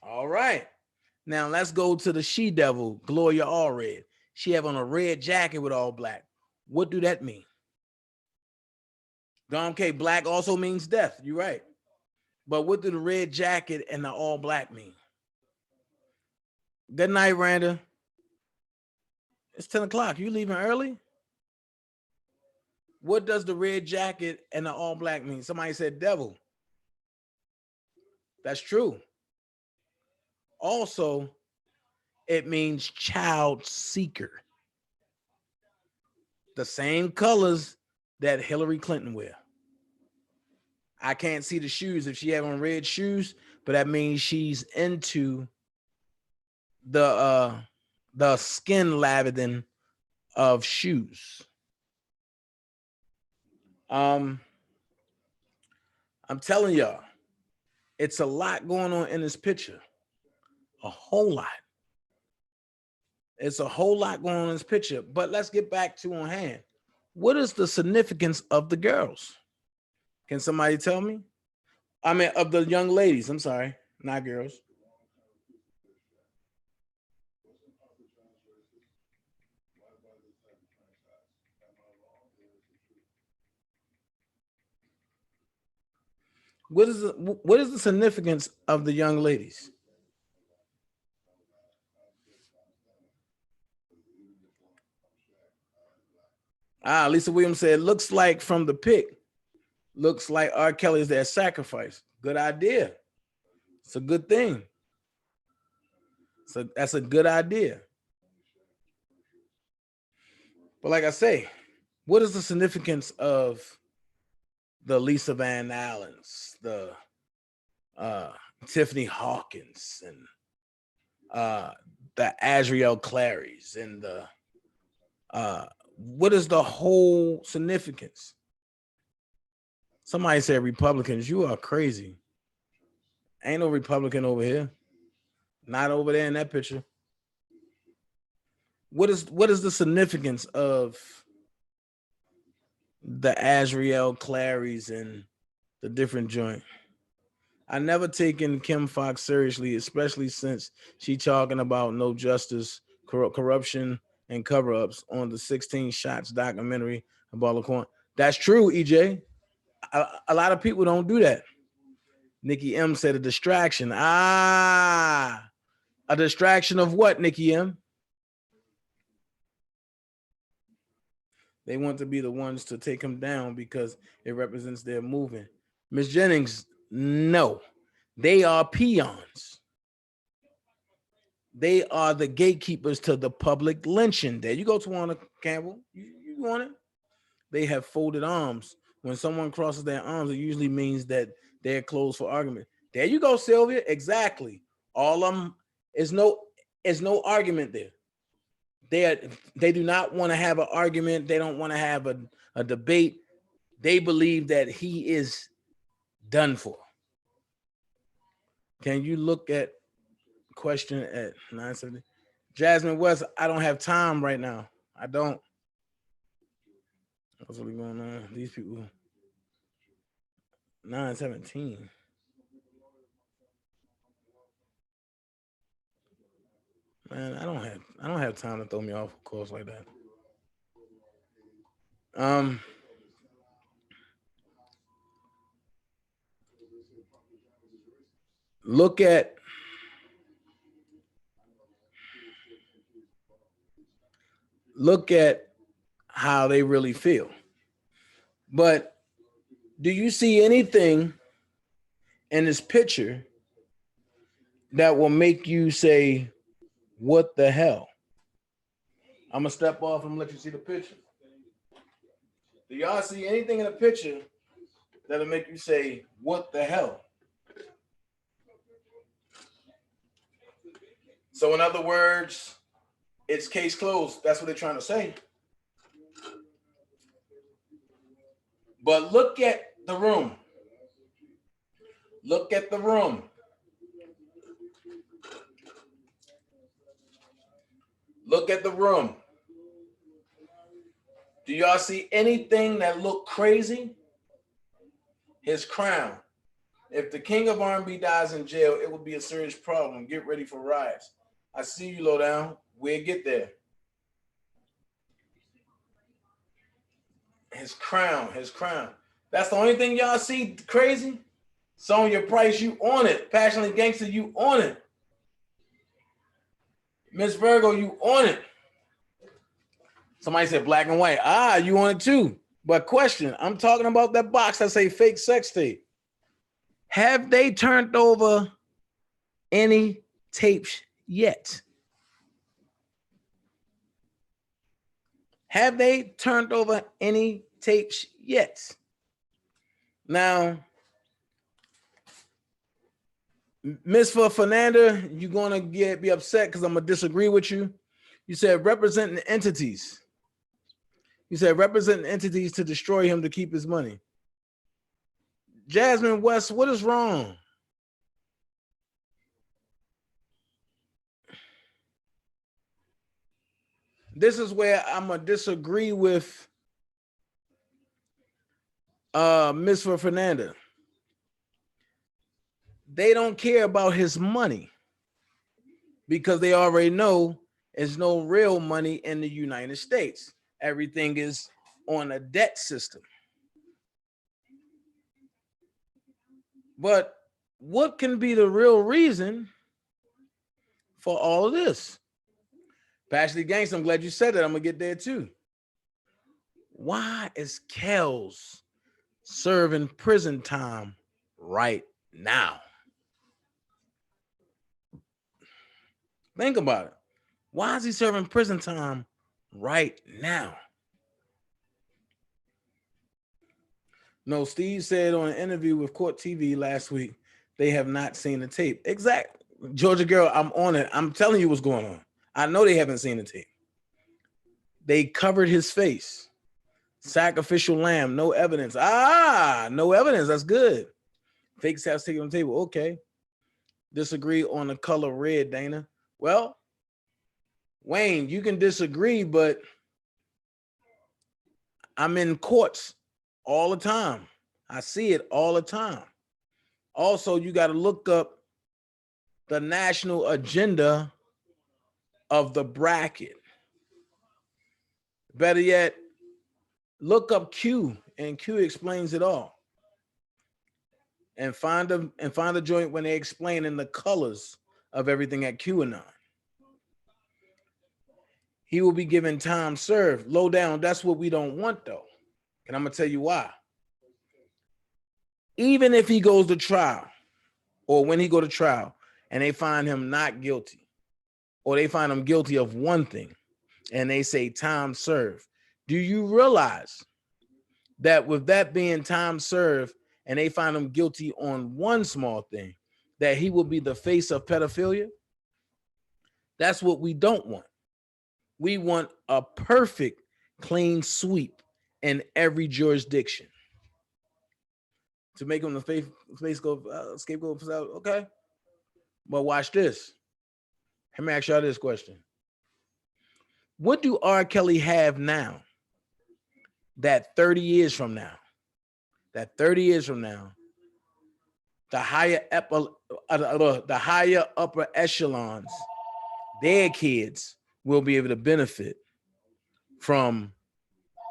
All right. Now let's go to the she-devil, Gloria Allred. She have on a red jacket with all black. What do that mean? Dom K, black also means death. You're right. But what do the red jacket and the all black mean? Good night, Randa. It's 10 o'clock. You leaving early? What does the red jacket and the all black mean? Somebody said devil. That's true. Also, it means child seeker. The same colors that Hillary Clinton wear. I can't see the shoes if she have on red shoes, but that means she's into the skin lavending of shoes. I'm telling y'all, it's a lot going on in this picture. A whole lot. It's a whole lot going on in this picture. But let's get back to on hand. What is the significance of the girls? Can somebody tell me? I mean, of the young ladies. I'm sorry, not girls. What is the significance of the young ladies? Lisa Williams said, looks like from the pic, looks like R. Kelly is their sacrifice. Good idea. It's a good thing. So that's a good idea. But like I say, what is the significance of the Lisa Van Allens, the Tiffany Hawkins, and the Azriel Clarys, and the What is the whole significance? Somebody said Republicans. You are crazy. Ain't no Republican over here. Not over there in that picture. What is the significance of the Azriel Clarys and the different joint? I never taken Kim Fox seriously, especially since she talking about no justice, corruption, and cover-ups on the 16 Shots documentary about Laquan. That's true, EJ. A lot of people don't do that. Nikki M said a distraction. A distraction of what, Nikki M? They want to be the ones to take him down because it represents their movement. Miss Jennings, no. They are peons. They are the gatekeepers to the public lynching. There you go, Tawana Campbell. You want it? They have folded arms. When someone crosses their arms, it usually means that they're closed for argument. There you go, Sylvia. Exactly. All of them is no argument there. They do not want to have an argument. They don't want to have a debate. They believe that he is done for. Can you look at question at 970? Jasmine West, I don't have time right now. I don't. What's really going on? These people. 917. Man, I don't have time to throw me off a course like that. Look at how they really feel. But do you see anything in this picture that will make you say, what the hell? I'm gonna step off and let you see the picture. Do y'all see anything in the picture that'll make you say, what the hell? So in other words, it's case closed. That's what they're trying to say. But look at the room. Look at the room. Look at the room. Do y'all see anything that look crazy? His crown. If the king of R&B dies in jail, it would be a serious problem. Get ready for riots. I see you, low down. We'll get there. His crown. That's the only thing y'all see crazy? Sonya Price, you on it. Passionately Gangster, you on it. Miss Virgo, you on it. Somebody said black and white. You on it too. But question, I'm talking about that box that say fake sex tape. Have they turned over any tapes yet? Have they turned over any tapes yet? Now, Miss Fernanda, you're gonna be upset because I'm gonna disagree with you. You said representing entities. You said representing entities to destroy him to keep his money. Jasmine West, what is wrong? This is where I'm gonna disagree with Miss Fernanda. They don't care about his money because they already know there's no real money in the United States. Everything is on a debt system. But what can be the real reason for all of this? Passionately Gangster, I'm glad you said that. I'm gonna get there too. Why is Kells serving prison time right now? Think about it. Why is he serving prison time right now? No, Steve said on an interview with Court TV last week, they have not seen the tape. Exactly. Georgia Girl, I'm on it. I'm telling you what's going on. I know they haven't seen the tape. They covered his face. Sacrificial lamb, no evidence. No evidence. That's good. Fake stats taken on the table. Okay. Disagree on the color red, Dana. Well, Wayne, you can disagree, but I'm in courts all the time. I see it all the time. Also, you got to look up the national agenda of the bracket. Better yet, look up Q, and Q explains it all. And find a joint when they explain in the colors of everything at QAnon. He will be given time served. Low down, that's what we don't want, though. And I'm gonna tell you why. Even if he goes to trial, or when he go to trial, and they find him not guilty, or they find him guilty of one thing, and they say time served, do you realize that with that being time served, and they find him guilty on one small thing, that he will be the face of pedophilia? That's what we don't want. We want a perfect, clean sweep in every jurisdiction to make him the face go scapegoat. Okay, but watch this. Let me ask y'all this question: what do R.Kelly have now that 30 years from now, the higher upper echelons, their kids will be able to benefit from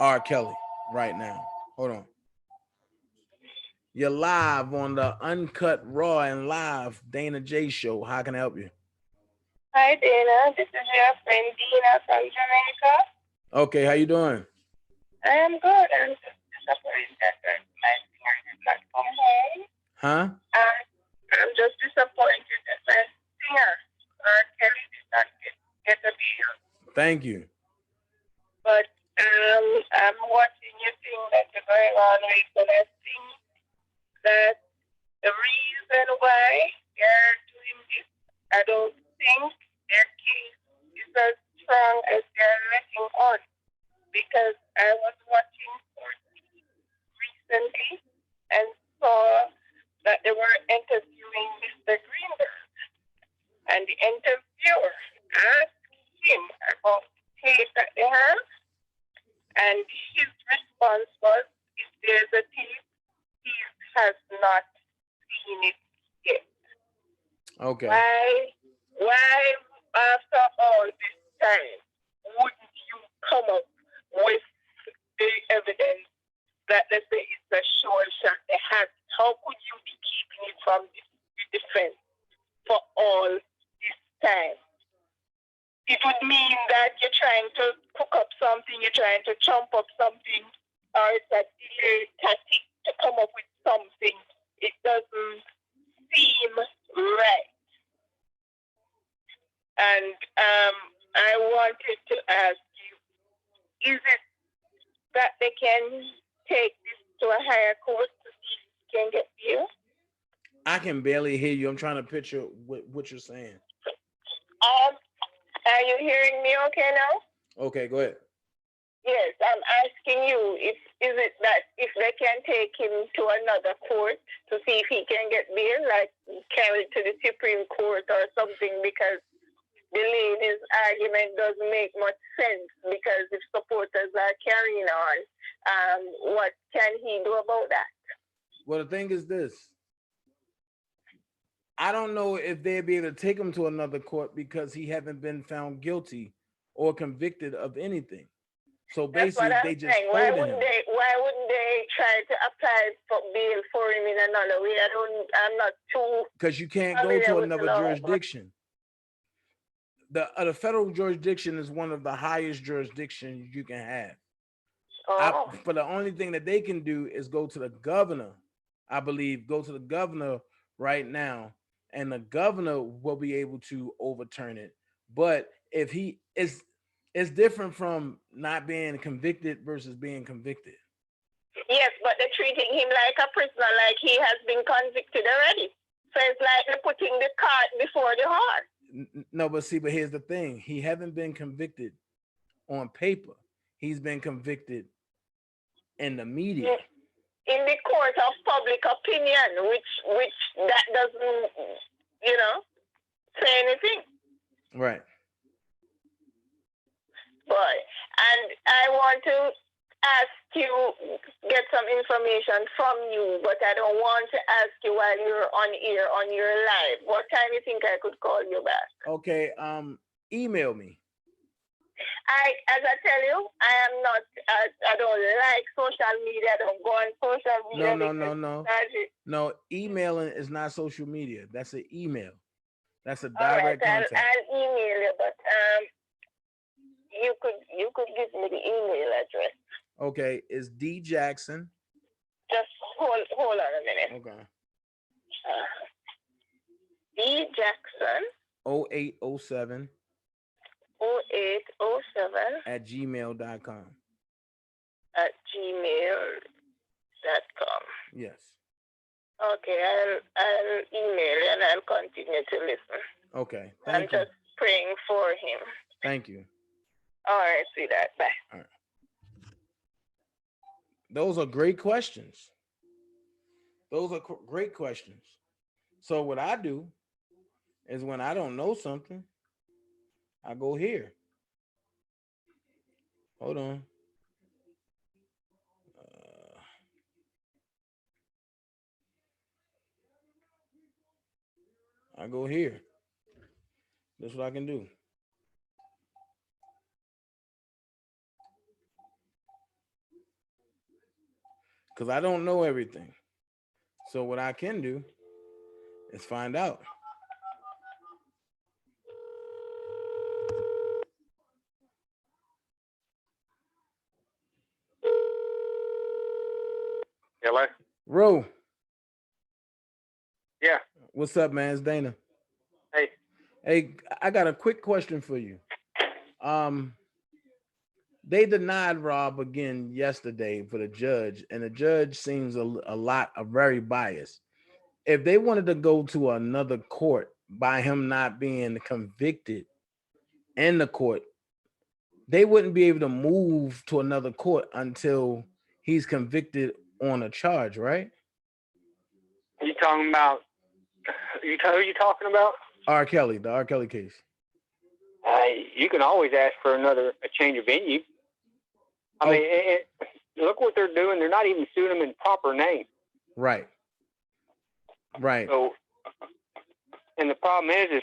R.Kelly right now? Hold on. You're live on the Uncut, Raw, and Live Dana J Show. How can I help you? Hi, Dana. This is your friend Dina from Jamaica. Okay, how you doing? I am good. I'm just disappointed that my singer did not come home. Huh? I'm just disappointed that my singer, R.Kelly, did not get a deal. Thank you. But I'm watching your thing that you're going on with, and I think that the reason why they're doing this, I don't think their case is as strong as they're letting on. Because I was watching recently and saw that they were interviewing Mr. Greenberg. And the interviewer asked him about the tape that they have. And his response was, if there's a tape, he has not seen it yet. Okay. Why after all this time wouldn't you come up with the evidence that they say it's a sure shot they had? How could you be keeping it from the defense for all this time? It would mean that you're trying to cook up something, you're trying to chomp up something, or it's a delay tactic to come up with something. It doesn't seem right. And I wanted to ask you, is it that they can take this to a higher court to see if you can get bail? I can barely hear you. I'm trying to picture what you're saying. Are you hearing me okay now? Okay, go ahead. Yes, I'm asking you, is it that if they can take him to another court to see if he can get bail, like carry it to the Supreme Court or something, because the lady's argument doesn't make much sense, because if supporters are carrying on, what can he do about that? Well, the thing is this. I don't know if they'd be able to take him to another court because he haven't been found guilty or convicted of anything. So basically, they just why wouldn't they try to apply for bail for him in another way? I'm not too. Because you can't go to another jurisdiction. The federal jurisdiction is one of the highest jurisdictions you can have. But the only thing that they can do is go to the governor. I believe go to the governor right now, and the governor will be able to overturn it. But if he is, it's different from not being convicted versus being convicted. Yes, but they're treating him like a prisoner, like he has been convicted already. So it's like they're putting the cart before the horse. No, but here's the thing. He haven't been convicted on paper. he's been convicted in the media. In the court of public opinion, which that doesn't, say anything. Right. Boy, and I want to ask you, get some information from you, but I don't want to ask you while you're on air on your live. What time do you think I could call you back? Okay, email me. As I tell you, I am not. I don't like social media. I don't go on social media. No. Email is not social media. That's an email. That's a All right, direct contact. I'll email you, but you could give me the email address. Okay, it's D Jackson. Just hold on a minute. Okay. D Jackson. 0807. 0807 at gmail.com. At gmail.com. Yes. Okay, I'll email and I'll continue to listen. Okay. I'm just praying for him. Thank you. All right, see that. Bye. All right. Those are great questions. Great questions. So what I do is when I don't know something, I go here. Hold on. I go here. That's what I can do. Because I don't know everything. So what I can do is find out. Hello? Ro. Yeah. What's up, man? It's Dana. Hey. Hey, I got a quick question for you. They denied Rob again yesterday for the judge, and the judge seems very biased. If they wanted to go to another court by him not being convicted in the court, they wouldn't be able to move to another court until he's convicted on a charge, right? You talking about? Who you talking about? R.Kelly, the R.Kelly case. You can always ask for a change of venue. I mean, look what they're doing. They're not even suing him in proper name. Right. Right. So, and the problem is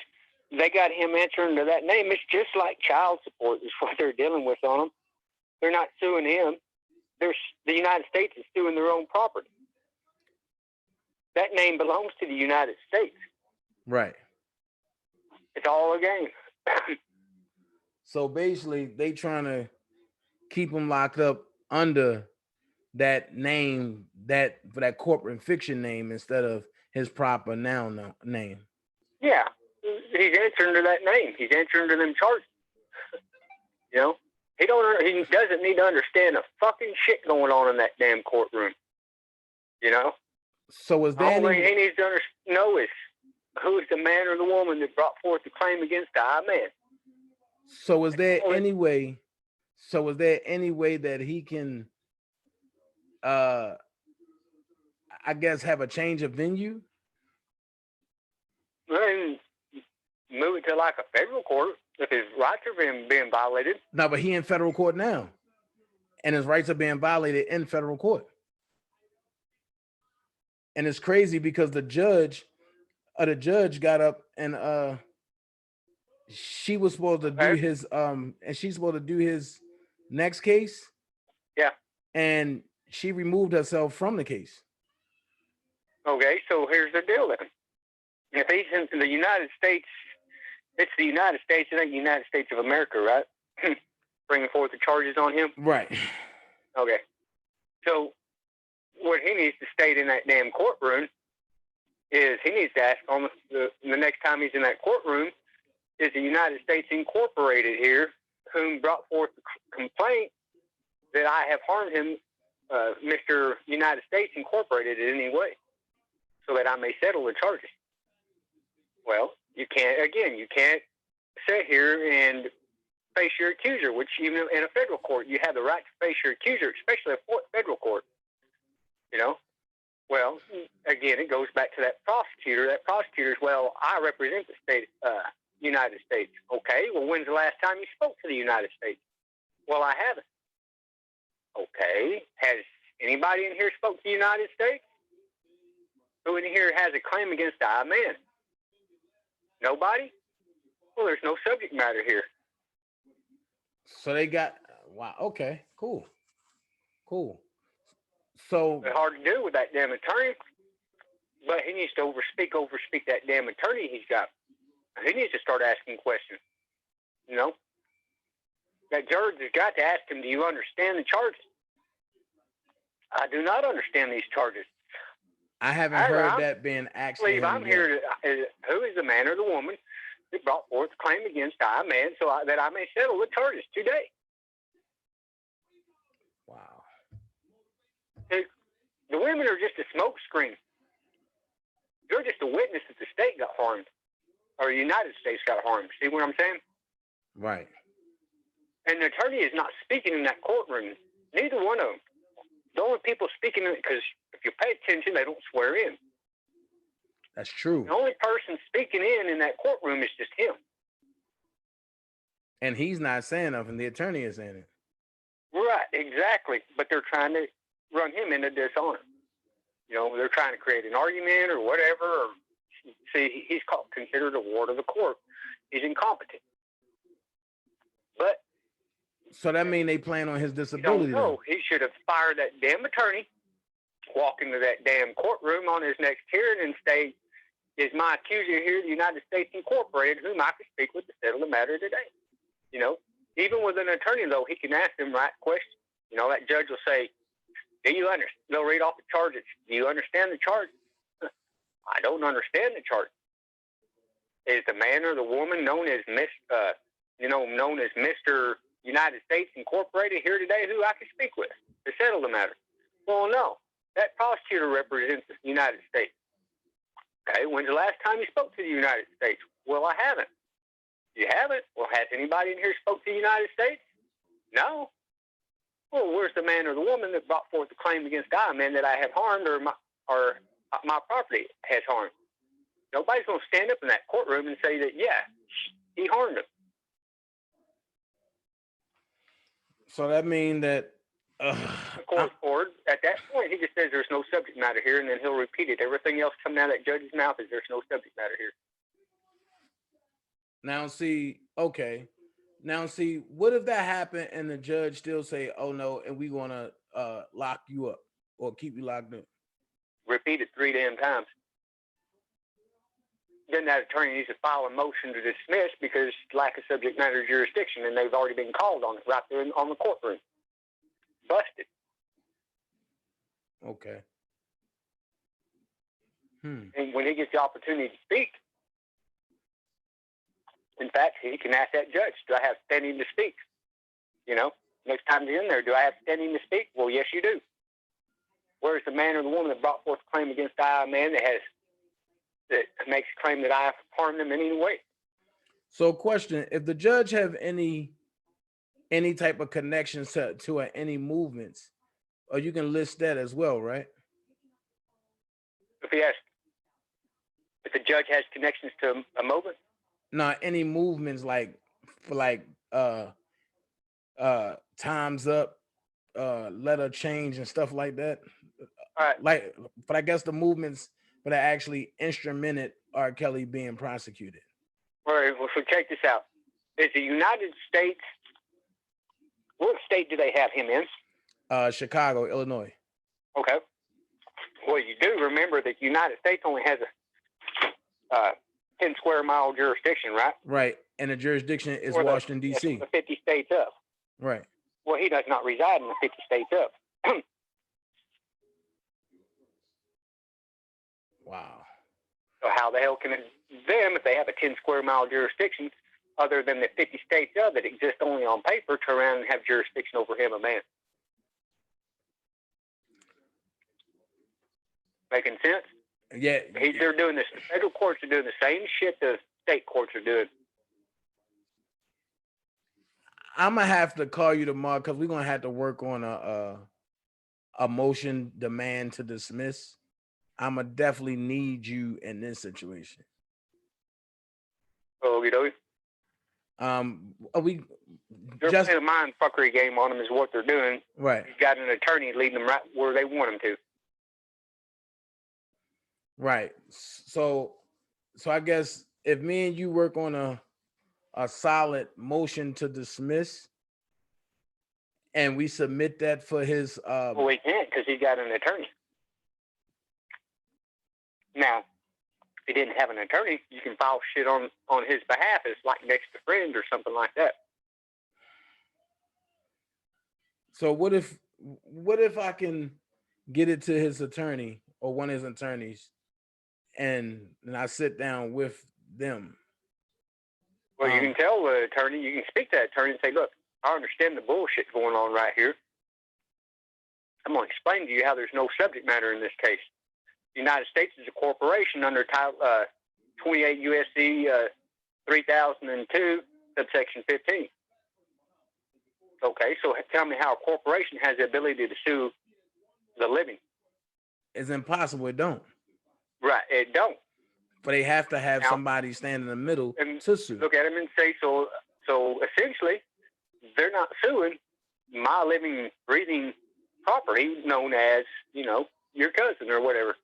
they got him answering to that name. It's just like child support is what they're dealing with on him. They're not suing him. The United States is suing their own property. That name belongs to the United States. Right. It's all a game. So basically, they trying to keep him locked up under that name, for that corporate fiction name instead of his proper noun name. Yeah, he's answering to that name. He's answering to them charges. He doesn't need to understand a fucking shit going on in that damn courtroom. So is there all he needs to know is who is the man or the woman that brought forth the claim against the high man. So is there any way that he can I guess have a change of venue? And move it to like a federal court if his rights are being violated. No, but he in federal court now, and his rights are being violated in federal court. And it's crazy because the judge got up and she was supposed to do his and she's supposed to do his next case. Yeah. And she removed herself from the case. Okay, so here's the deal then. If he's in the United States, it's the United States, it ain't the United States of America, right? Bringing forth the charges on him? Right. Okay. So what he needs to state in that damn courtroom is he needs to ask on the next time he's in that courtroom, is the United States Incorporated here, whom brought forth the complaint that I have harmed him, Mr. United States Incorporated in any way, so that I may settle the charges. Well, you can't sit here and face your accuser, which even in a federal court, you have the right to face your accuser, especially a federal court. You know? Well, again, it goes back to that prosecutor. That prosecutor is, well, I represent the state, United States. Okay, well, when's the last time you spoke to the United States? Well, I haven't. Okay, has anybody in here spoke to the United States? Who in here has a claim against the man? Nobody? Well, there's no subject matter here. So they got, wow, okay, cool. So it's hard to do with that damn attorney, but he needs to overspeak that damn attorney he's got. He needs to start asking questions. You know? That judge has got to ask him, do you understand the charges? I do not understand these charges. I haven't heard that being asked. I believe I'm here to, who is the man or the woman who brought forth a claim against I man that I may settle the charges today. Wow. The women are just a smoke screen. You're just a witness that the state got harmed, or the United States got harmed. See what I'm saying? Right. And the attorney is not speaking in that courtroom. Neither one of them. The only people speaking in it, because if you pay attention, they don't swear in. That's true. The only person speaking in that courtroom is just him. And he's not saying nothing. The attorney is saying it. Right, exactly. But they're trying to run him into dishonor. You know, they're trying to create an argument or whatever. Or, see, he's considered a ward of the court. He's incompetent. But so that means they plan on his disability. No, he should have fired that damn attorney, walk into that damn courtroom on his next hearing and say, is my accuser here, the United States Incorporated, whom I could speak with to settle the matter today? You know, even with an attorney, though, he can ask them right questions. You know, that judge will say, do you understand? They'll read off the charges. Do you understand the charges? I don't understand the charges. Is the man or the woman known as Mr. United States Incorporated here today who I can speak with to settle the matter? Well, no. That prosecutor represents the United States. Okay, when's the last time you spoke to the United States? Well, I haven't. You haven't? Well, has anybody in here spoke to the United States? No. Well, where's the man or the woman that brought forth the claim against I man that I have harmed or my property has harmed? Nobody's going to stand up in that courtroom and say that, yeah, he harmed him. So that means that the court ordered, at that point, he just says there's no subject matter here, and then he'll repeat it. Everything else coming out of that judge's mouth is there's no subject matter here. Now, see, okay. Now, see, what if that happened and the judge still say, oh, no, and we want to lock you up or keep you locked up? Repeat it 3 damn times. Then that attorney needs to file a motion to dismiss because lack of subject matter jurisdiction, and they've already been called on it right there on the courtroom. Busted. Okay. And when he gets the opportunity to speak, in fact, he can ask that judge, do I have standing to speak? You know, next time he's in there, do I have standing to speak? Well, yes, you do. Where's the man or the woman that brought forth a claim against I man that makes a claim that I have harmed them in any way? So, question: if the judge have any type of connections to any movements, or you can list that as well, right? If the judge has connections to a movement? No, any movements like Time's Up, Letter Change and stuff like that. Right. But I guess the movements that actually instrumented R.Kelly being prosecuted. All right, well, so check this out. Is the United States, what state do they have him in? Chicago, Illinois. Okay. Well, you do remember that the United States only has a 10 square mile jurisdiction, right? Right. And the jurisdiction is Washington, D.C. The 50 states up. Right. Well, he does not reside in the 50 states up. Wow. So how the hell can them, if they have a 10 square mile jurisdiction, other than the 50 states of that exist only on paper, turn around and have jurisdiction over him, a man? Making sense? Yeah. They're doing this. The federal courts are doing the same shit the state courts are doing. I'm gonna have to call you tomorrow because we're gonna have to work on a motion demand to dismiss. I'm gonna definitely need you in this situation. Oh, you know, We they're just playing a mind fuckery game on them is what they're doing. right, You've got an attorney leading them right where they want them to. right. So I guess if me and you work on a solid motion to dismiss, and we submit that for his Well, we can't because he's got an attorney. Now, if he didn't have an attorney, you can file shit on his behalf as like next to friend or something like that. So what if I can get it to his attorney or one of his attorneys, and I sit down with them? Well, you can tell the attorney, you can speak to that attorney and say, look, I understand the bullshit going on right here. I'm going to explain to you how there's no subject matter in this case. The United States is a corporation under Title 28 U.S.C. 3002, subsection 15. Okay, so tell me how a corporation has the ability to sue the living. It's impossible. It don't. Right, it don't. But they have to have Now, somebody stand in the middle and to sue. look at them and say, so essentially, they're not suing my living, breathing property known as, you know, your cousin or whatever.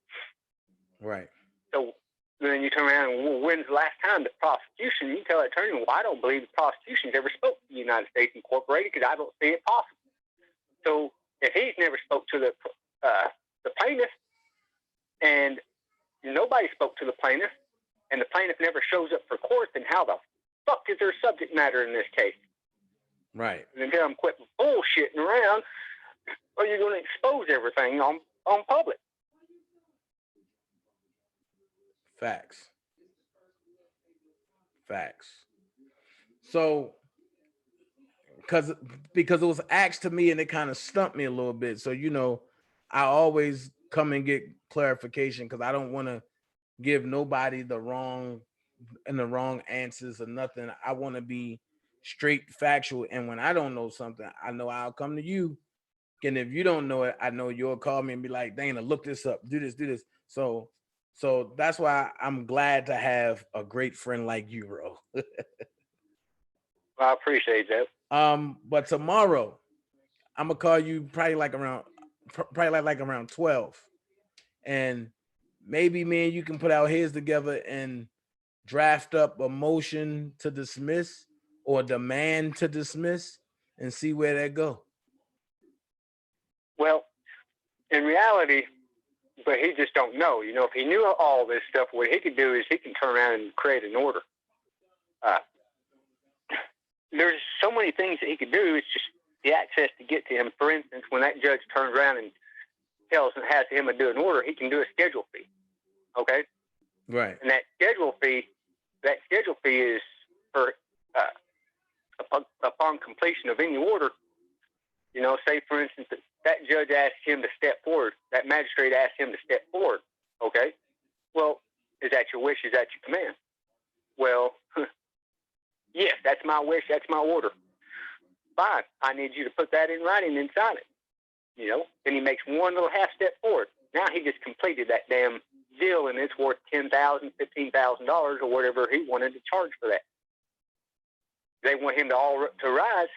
Right. So then you turn around and, well, when's the last time the prosecution, you tell that attorney, well, I don't believe the prosecution's ever spoke to the United States Incorporated because I don't see it possible. So if he's never spoke to the plaintiff and nobody spoke to the plaintiff and the plaintiff never shows up for court, then how the fuck is there subject matter in this case? Right. And then tell them quit bullshitting around or you're going to expose everything on public. Facts. So, because it was asked to me and it kind of stumped me a little bit. So, you know, I always come and get clarification because I don't want to give nobody the wrong answers or nothing. I want to be straight factual. And when I don't know something, I know I'll come to you. And if you don't know it, I know you'll call me and be like, Dana, look this up, do this. So that's why I'm glad to have a great friend like you, bro. I appreciate that. But tomorrow I'm gonna call you probably like around 12, and maybe me and you can put our heads together and draft up a motion to dismiss or demand to dismiss and see where that go. Well, in reality, but he just don't know. You know, if he knew all this stuff, what he could do is he can turn around and create an order. There's so many things that he could do. It's just the access to get to him. For instance, when that judge turns around and has him to do an order, he can do a schedule fee. Okay? Right. And that schedule fee is for upon completion of any order. You know, say for instance that judge asked him to step forward. That magistrate asked him to step forward. Okay? Well, is that your wish? Is that your command? Well, yes, that's my wish. That's my order. Fine. I need you to put that in writing and sign it. You know, then he makes one little half step forward. Now he just completed that damn deal, and it's worth $10,000, $15,000, or whatever he wanted to charge for that. They want him to rise,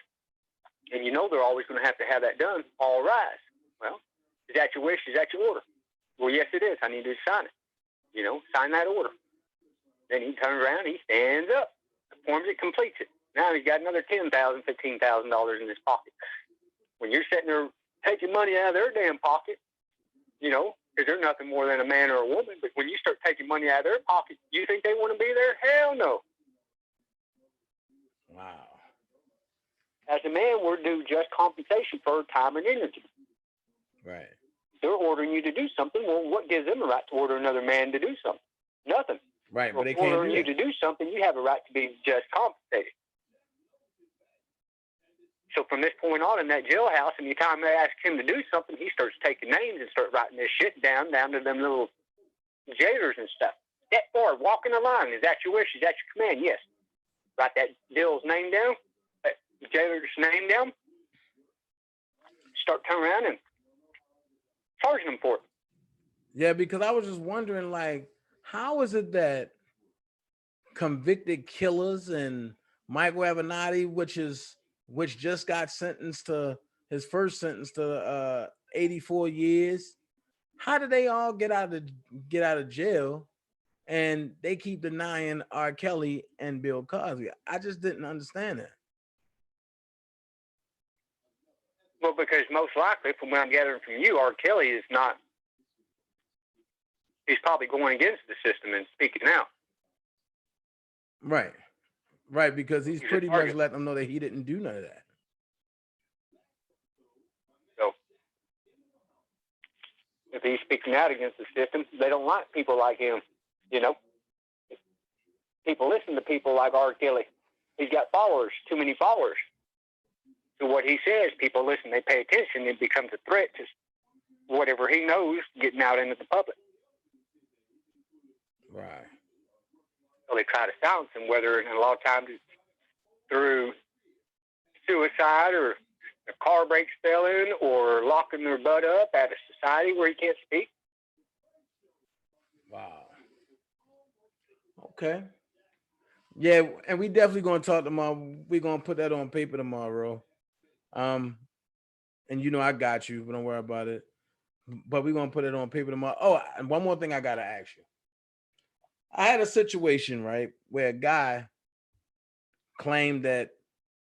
and you know they're always going to have that done. All rise. Well, is that your wish? Is that your order? Well, yes, it is. I need you to sign it. You know, sign that order. Then he turns around, he stands up, performs it, completes it. Now he's got another $10,000, $15,000 in his pocket. When you're sitting there taking money out of their damn pocket, you know, because they're nothing more than a man or a woman, but when you start taking money out of their pocket, you think they want to be there? Hell no. Wow. As a man, we're due just compensation for time and energy. Right. They're ordering you to do something. Well, what gives them a right to order another man to do something? Nothing. Right, but they can't ordering you to do something, you have a right to be just compensated. So from this point on in that jailhouse, any time they ask him to do something, he starts taking names and start writing this shit down to them little jailers and stuff. Step forward, walk in the line. Is that your wish? Is that your command? Yes. Write that Bill's name down. the jailer's name down, start turning around and charging them for it. Yeah, because I was just wondering, like, how is it that convicted killers and Michael Avenatti, which just got sentenced to his first sentence to 84 years, how did they all get out of jail, and they keep denying R. Kelly and Bill Cosby? I just didn't understand that. Well, because most likely, from what I'm gathering from you, R. Kelly is not. He's probably going against the system and speaking out. Right, because he's pretty much let them know that he didn't do none of that. So, if he's speaking out against the system, they don't like people like him. You know, people listen to people like R. Kelly. He's got followers, too many followers. So what he says, people listen, they pay attention. It becomes a threat to whatever he knows getting out into the public. Right. So they try to silence him, whether a lot of times it's through suicide or a car brakes fell in or locking their butt up at a society where he can't speak. Wow. Okay. Yeah, and we definitely gonna talk tomorrow. We're gonna put that on paper tomorrow. And you know I got you, but don't worry about it. But we're gonna put it on paper tomorrow. Oh, and one more thing I gotta ask you. I had a situation, right, where a guy claimed that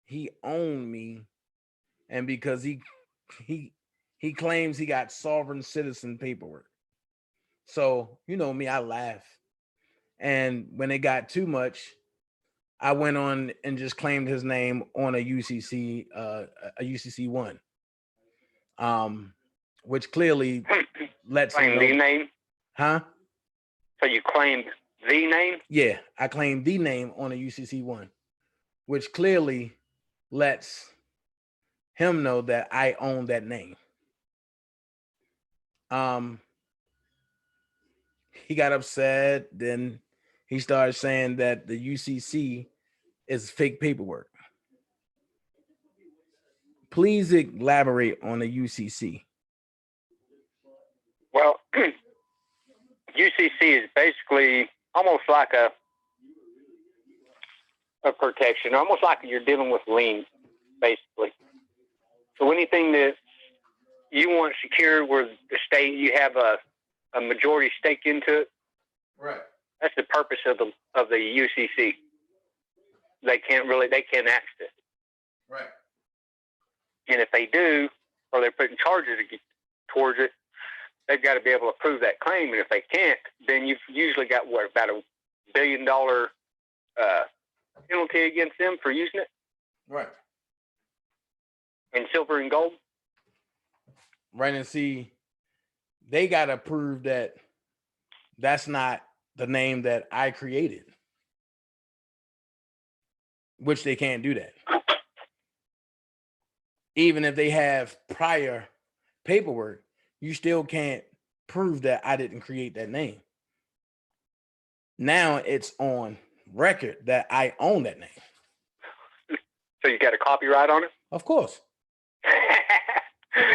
he owned me, and because he claims he got sovereign citizen paperwork. So you know me, I laugh. And when it got too much, I went on and just claimed his name on a UCC 1, which clearly lets him know. Claim the name? Huh? So you claimed the name? Yeah, I claimed the name on a UCC 1, which clearly lets him know that I own that name. He got upset. Then he started saying that the UCC is fake paperwork. Please elaborate on the UCC. Well, UCC is basically almost like a protection, almost like you're dealing with liens, basically. So anything that you want secured where the state, you have a majority stake into it. Right. That's the purpose of the UCC. They can't access it. Right. And if they do, or they're putting charges towards it, they've got to be able to prove that claim. And if they can't, then you've usually got about $1 billion penalty against them for using it. Right. In silver and gold. Right. And see, they got to prove that that's not the name that I created, which they can't do that. Even if they have prior paperwork, you still can't prove that I didn't create that name. Now it's on record that I own that name. So you got a copyright on it? Of course.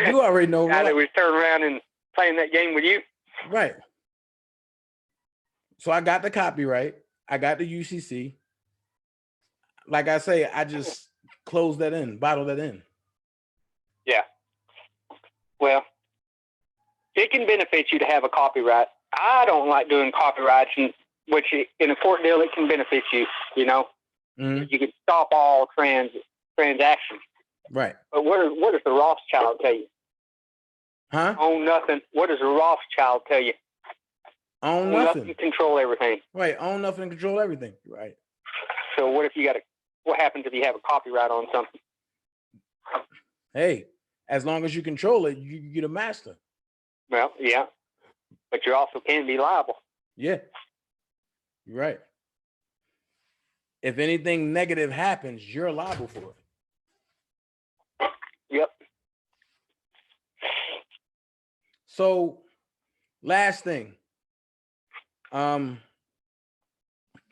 You already know. Guy that was turning around and playing that game with you? Right. So I got the copyright. I got the UCC. Like I say, I just closed that in, bottled that in. Yeah. Well, it can benefit you to have a copyright. I don't like doing copyrights, which in a court deal, it can benefit you, you know. Mm-hmm. You can stop all transactions. Right. But what does the Rothschild tell you? Huh? Own nothing. What does the Rothschild tell you? Own nothing. Control everything. Right. Own nothing and control everything. Right. So what happens if you have a copyright on something? Hey, as long as you control it, you get a master. Well, yeah. But you also can be liable. Yeah. You're right. If anything negative happens, you're liable for it. Yep. So, last thing.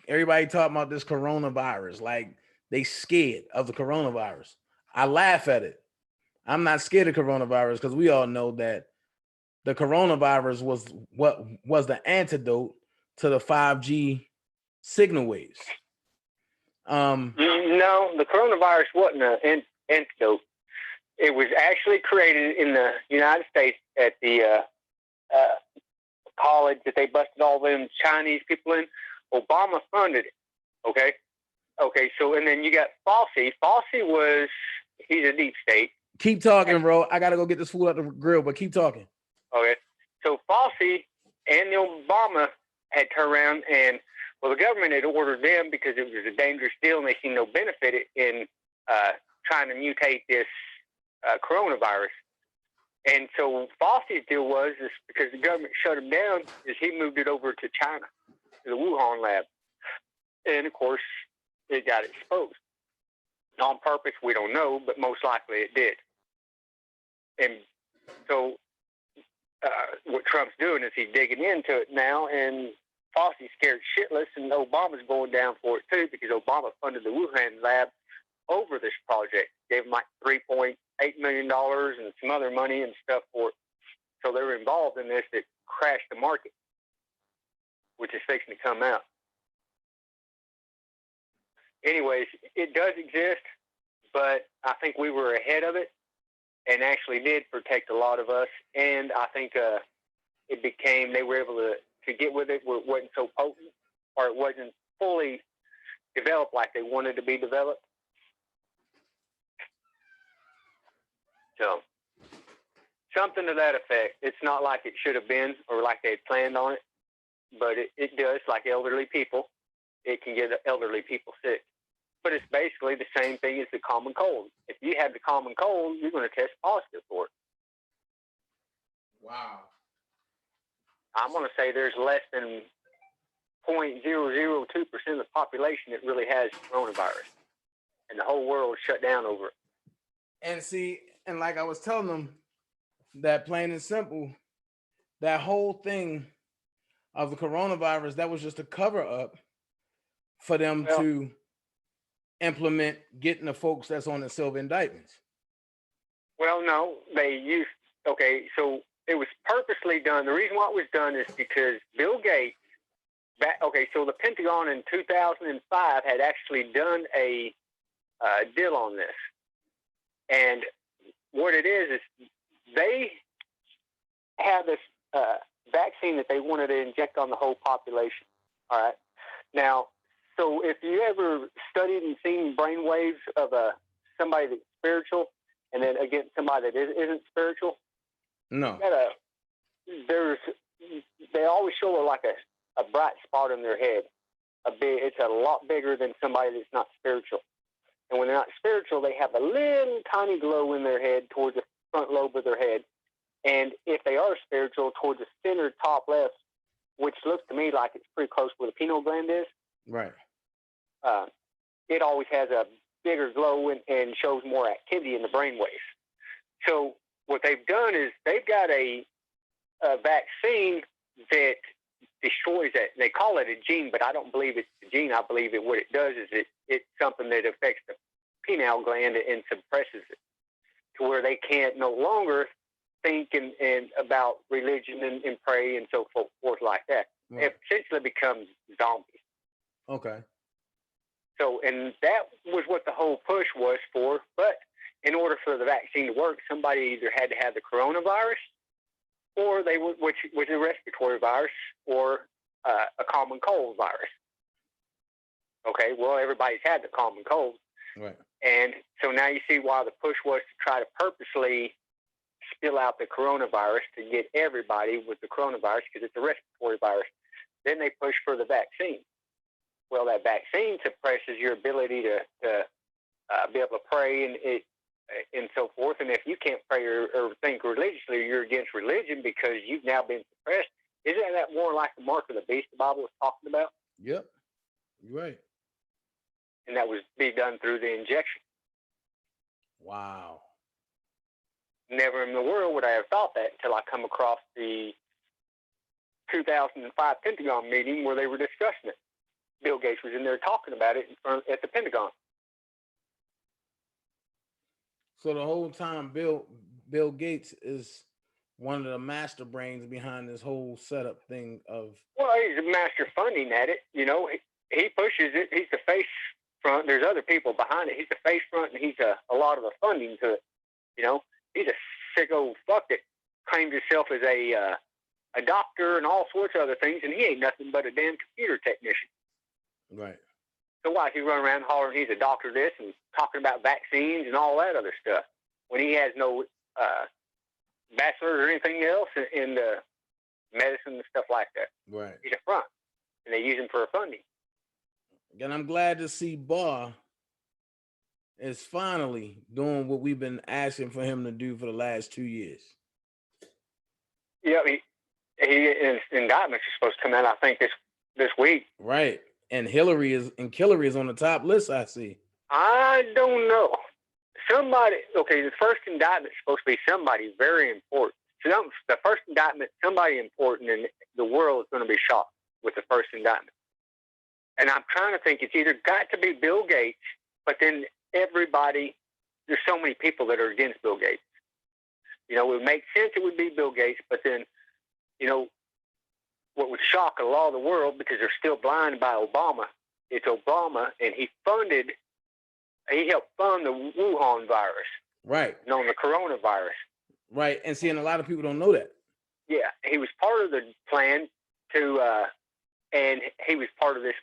Everybody talking about this coronavirus, like they scared of the coronavirus. I laugh at it. I'm not scared of coronavirus because we all know that the coronavirus was what was the antidote to the 5G signal waves. No, the coronavirus wasn't an antidote. It was actually created in the United States at the college that they busted all them Chinese people in. Obama funded it. Okay. So, and then you got Fauci. He's a deep state. Keep talking, bro. I got to go get this food out the grill, but keep talking. Okay. So Fauci and Obama had turned around and, well, the government had ordered them because it was a dangerous deal and they seen no benefit in trying to mutate this coronavirus. And so Fauci's deal was because the government shut him down, is he moved it over to China, to the Wuhan lab. And, of course, it got exposed. On purpose, we don't know, but most likely it did. And so what Trump's doing is he's digging into it now, and Fauci's scared shitless, and Obama's going down for it too because Obama funded the Wuhan lab over this project, gave them like $3.8 million and some other money and stuff for it. So they were involved in this that crashed the market, which is fixing to come out. Anyways, it does exist, but I think we were ahead of it and actually did protect a lot of us. And I think they were able to get with it where it wasn't so potent or it wasn't fully developed like they wanted to be developed. So something to that effect. It's not like it should have been or like they had planned on it, but it does, like elderly people. It can get elderly people sick. But it's basically the same thing as the common cold. If you have the common cold, you're going to test positive for it. Wow. I'm going to say there's less than 0.002% of the population that really has coronavirus. And the whole world shut down over it. And see, and like I was telling them, that plain and simple, that whole thing of the coronavirus, that was just a cover up for them to implement getting the folks that's on the silver indictments. Well, no, so it was purposely done. The reason why it was done is because Bill Gates, so the Pentagon in 2005 had actually done a deal on this. And what it is they have this vaccine that they wanted to inject on the whole population. All right. Now, so if you ever studied and seen brain waves of somebody that's spiritual and then against somebody that isn't spiritual, no, they always show like a bright spot in their head. It's a lot bigger than somebody that's not spiritual. And when they're not spiritual, they have a little tiny glow in their head towards the front lobe of their head. And if they are spiritual, towards the center top left, which looks to me like it's pretty close where the pineal gland is. Right. It always has a bigger glow and shows more activity in the brain waves. So what they've done is they've got a vaccine that destroys that. They call it a gene, but I don't believe it's the gene. I believe what it does is it's something that affects the pineal gland and suppresses it to where they can't no longer think and about religion and pray and so forth like that. Right. It essentially becomes zombies. Okay. So, and that was what the whole push was for. But in order for the vaccine to work, somebody either had to have the coronavirus, or which was a respiratory virus, or a common cold virus. Okay, well, everybody's had the common cold. Right. And so now you see why the push was to try to purposely spill out the coronavirus to get everybody with the coronavirus because it's a respiratory virus. Then they push for the vaccine. Well, that vaccine suppresses your ability to be able to pray and so forth. And if you can't pray or think religiously, you're against religion because you've now been suppressed. Isn't that more like the mark of the beast the Bible was talking about? Yep, you're right. And that was be done through the injection. Wow. Never in the world would I have thought that until I come across the 2005 Pentagon meeting where they were discussing it. Bill Gates was in there talking about it at the Pentagon. So the whole time, Bill Gates is one of the master brains behind this whole setup thing of. Well, he's a master funding at it. You know, he pushes it. He's the face front. There's other people behind it. He's the face front, and he's a lot of the funding to it. You know, he's a sick old fuck that claims himself as a doctor and all sorts of other things, and he ain't nothing but a damn computer technician. Right. So why is he running around hollering he's a doctor this and talking about vaccines and all that other stuff when he has no bachelor or anything else in the medicine and stuff like that? Right. He's a front, and they use him for funding. And I'm glad to see Barr is finally doing what we've been asking for him to do for the last 2 years. Yeah, his indictments are supposed to come out, I think, this week. Right. And Hillary is on the top list, I see. I don't know. The first indictment is supposed to be somebody very important. The first indictment, somebody important in the world is going to be shot with the first indictment. And I'm trying to think, it's either got to be Bill Gates, but then everybody, there's so many people that are against Bill Gates. You know, it would make sense it would be Bill Gates, but then, you know, what would shock a lot of the world, because they're still blinded by Obama, it's Obama, and he helped fund the Wuhan virus. Right. On the coronavirus. Right. And seeing a lot of people don't know that. Yeah. He was part of the plan and he was part of this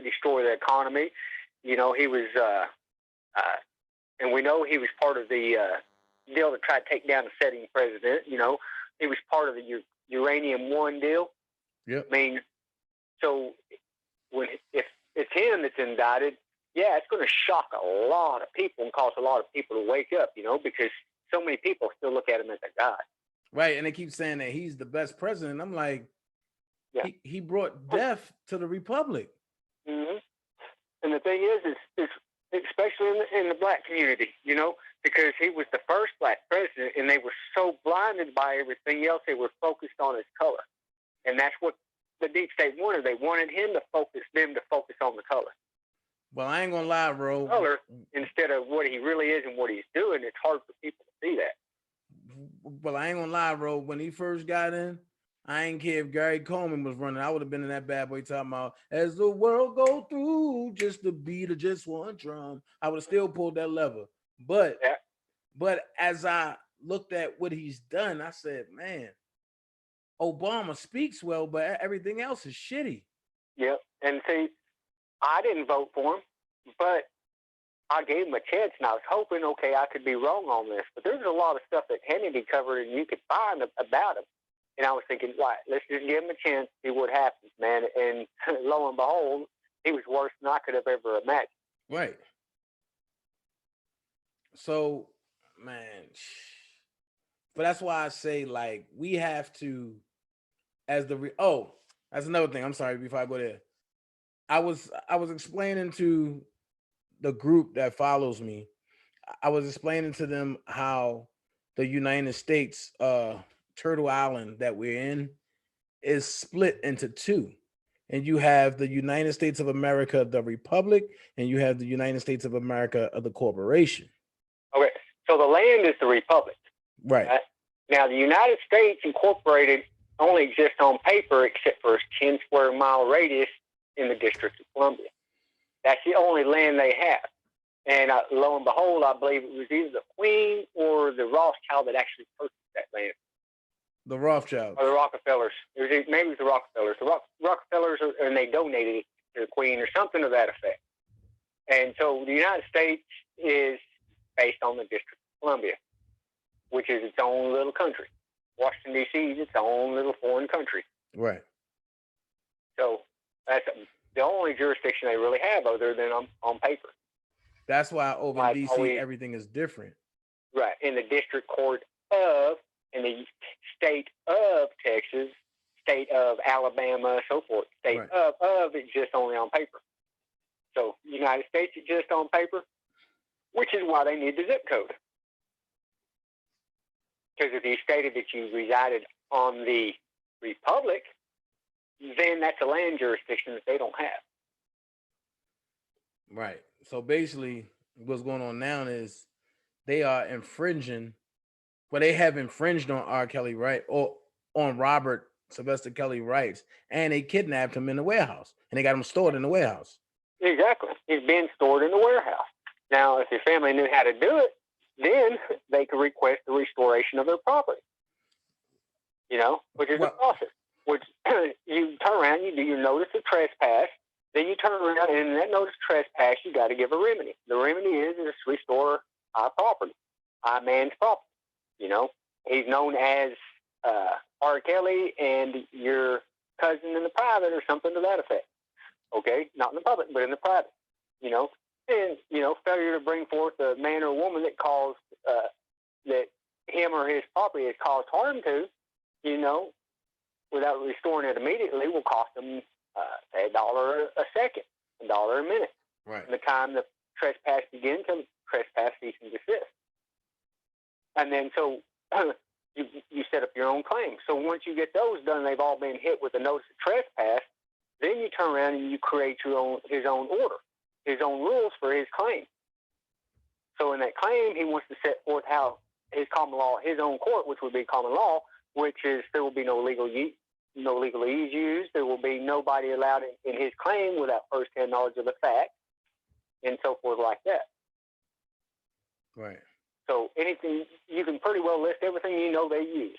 destroy the economy. You know, he was, and we know he was part of the deal to try to take down the sitting president. You know, he was part of the Uranium One deal. Yep. I mean, so if it's him that's indicted, yeah, it's going to shock a lot of people and cause a lot of people to wake up, you know, because so many people still look at him as a god. Right, and they keep saying that he's the best president. I'm like, yeah. he brought death to the republic. Mm-hmm. And the thing is especially in the black community, you know, because he was the first black president, and they were so blinded by everything else, they were focused on his color. And that's what the deep state wanted. They wanted them to focus on the color. Well, I ain't gonna lie, bro. Color instead of what he really is and what he's doing. It's hard for people to see that. Well, I ain't gonna lie, bro. When he first got in, I ain't care if Gary Coleman was running. I would have been in that bad boy talking about as the world go through just the beat of just one drum. I would have still pulled that lever. But as I looked at what he's done, I said, man, Obama speaks well, but everything else is shitty. Yep. And see, I didn't vote for him, but I gave him a chance, and I was hoping, okay, I could be wrong on this. But there's a lot of stuff that Kennedy covered, and you could find about him. And I was thinking, right, let's just give him a chance, see what happens, man. And lo and behold, he was worse than I could have ever imagined. Right. So, man, but that's why I say, like, we have to, that's another thing. I'm sorry, before I go there. I was explaining to the group that follows me, I was explaining to them how the United States, Turtle Island that we're in, is split into two. And you have the United States of America, the Republic, and you have the United States of America, the corporation. Okay, so the land is the Republic. Right. Now, the United States Incorporated only exists on paper except for a 10 square mile radius in the District of Columbia. That's the only land they have. And lo and behold, I believe it was either the Queen or the Rothschild that actually purchased that land. The Rothschilds. Or the Rockefellers. Maybe it was the Rockefellers. The Rockefellers, and they donated it to the Queen or something to that effect. And so the United States is based on the District of Columbia, which is its own little country. Washington, D.C. is its own little foreign country. Right. So that's the only jurisdiction they really have other than on paper. That's why over in D.C. everything is different. Right. In the District Court of, in the state of Texas, state of Alabama, so forth. State of exists only on paper. So United States exists on paper, which is why they need the zip code. Because if you stated that you resided on the Republic, then that's a land jurisdiction that they don't have. Right. So basically, what's going on now is they are infringing. Well, they have infringed on R. Kelly right or on Robert Sylvester Kelly rights, and they kidnapped him in the warehouse, and they got him stored in the warehouse. Exactly. He's being stored in the warehouse. Now, if your family knew how to do it, then they could request the restoration of their property. Which is a process. Which you turn around, you do your notice of trespass, then you turn around, and in that notice of trespass, you got to give a remedy. The remedy is to restore our property, our man's property. He's known as R.Kelly, and your cousin in the private or something to that effect. Okay, not in the public, but in the private. And failure to bring forth a man or woman that caused that him or his property has caused harm to, without restoring it immediately, will cost them $1 a second, $1 a minute. Right. From the time the trespass begins till the trespass cease and desist. And then so you set up your own claim. So once you get those done, they've all been hit with a notice of trespass. Then you turn around and you create his own order, his own rules for his claim. So in that claim, he wants to set forth how his common law, his own court, which would be common law, which is there will be no legalese used. There will be nobody allowed in his claim without first-hand knowledge of the fact, and so forth like that. Right. So anything, you can pretty well list everything they use,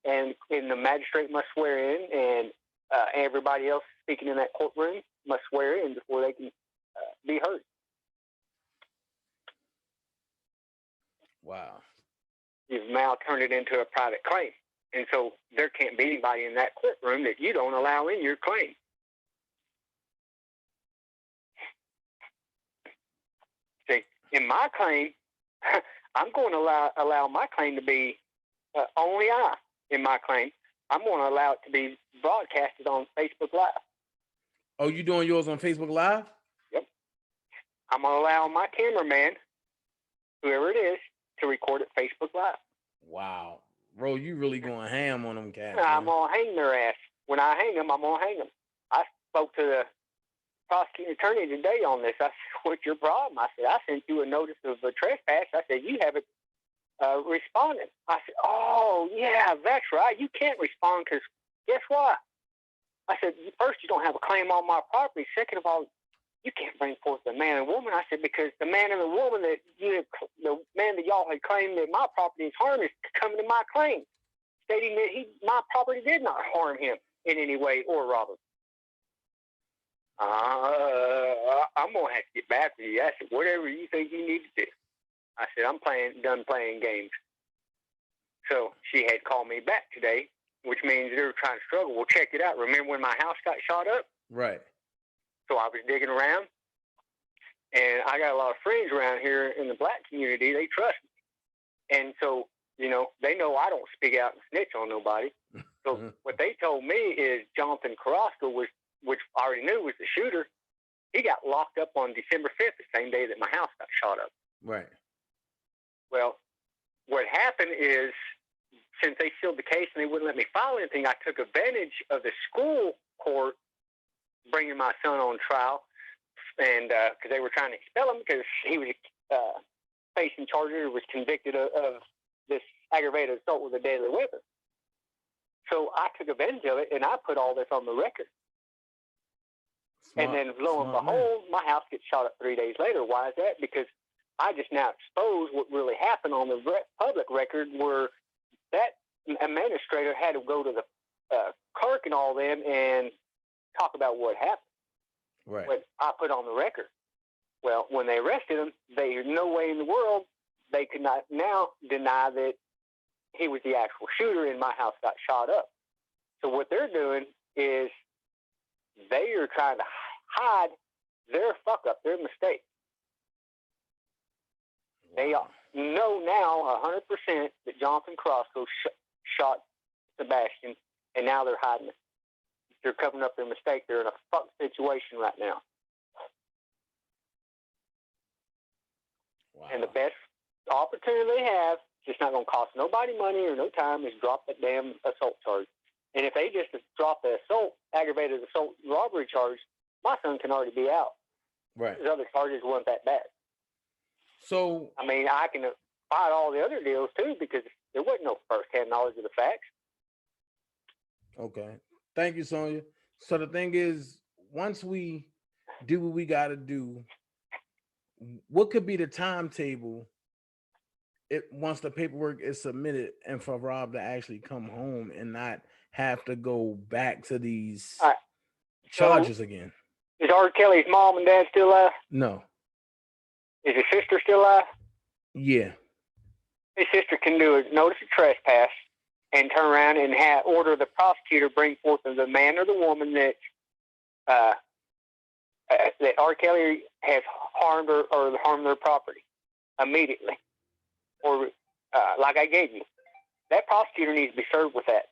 and the magistrate must swear in, and everybody else speaking in that courtroom must swear in before they can be heard. Wow. You've now turned it into a private claim. And so there can't be anybody in that courtroom that you don't allow in your claim. See, in my claim, I'm going to allow my claim to be only I, in my claim. I'm going to allow it to be broadcasted on Facebook Live. Oh, you doing yours on Facebook Live? Yep. I'm going to allow my cameraman, whoever it is, to record it Facebook Live. Wow. Bro, you really going ham on them cats. I'm going to hang their ass. When I hang them, I'm going to hang them. I spoke to the prosecuting attorney today on this. I said, what's your problem? I said, I sent you a notice of a trespass. I said, you haven't responded. I said, oh, yeah, that's right. You can't respond because guess what? I said, first, you don't have a claim on my property. Second of all, you can't bring forth the man and woman. I said, because the man and the woman the man that y'all had claimed that my property is harmed is coming to my claim, stating that my property did not harm him in any way or rob him. I'm going to have to get back with you. I said, whatever you think you need to do. I said, I'm done playing games. So she had called me back today, which means they were trying to struggle. Well, check it out. Remember when my house got shot up? Right. So I was digging around, and I got a lot of friends around here in the black community. They trust me. And so, they know I don't speak out and snitch on nobody. So what they told me is Jonathan Carrasco, which I already knew was the shooter, he got locked up on December 5th, the same day that my house got shot up. Right. Well, what happened is, since they sealed the case and they wouldn't let me file anything, I took advantage of the school court bringing my son on trial, and because they were trying to expel him because he was facing charges, was convicted of this aggravated assault with a deadly weapon. So I took advantage of it, and I put all this on the record. And then lo and behold, my house gets shot up 3 days later. Why is that? Because I just now exposed what really happened on the public record, where that administrator had to go to the clerk and all them and talk about what happened. Right. But I put on the record. Well, when they arrested him, there's no way in the world they could not now deny that he was the actual shooter and my house got shot up. So what they're doing is they are trying to hide their fuck up, their mistake. Wow. They know now 100% that Jonathan Carrasco shot Sebastian, and now they're hiding it. They're covering up their mistake. They're in a fucked situation right now. Wow. And the best opportunity they have, it's not going to cost nobody money or no time, is drop that damn assault charge. And if they just drop the aggravated assault robbery charge, my son can already be out. Right. His other charges weren't that bad. So I mean, I can fight all the other deals too, because there wasn't no first-hand knowledge of the facts. Okay. Thank you, Sonia. So the thing is, once we do what we got to do, what could be the timetable once the paperwork is submitted and for Rob to actually come home and not have to go back to these charges again? Is R.Kelly's mom and dad still alive? No. Is his sister still alive? Yeah. His sister can do a notice of trespass and turn around and order the prosecutor bring forth the man or the woman that that R.Kelly has harmed or harmed their property immediately. Or like I gave you, that prosecutor needs to be served with that.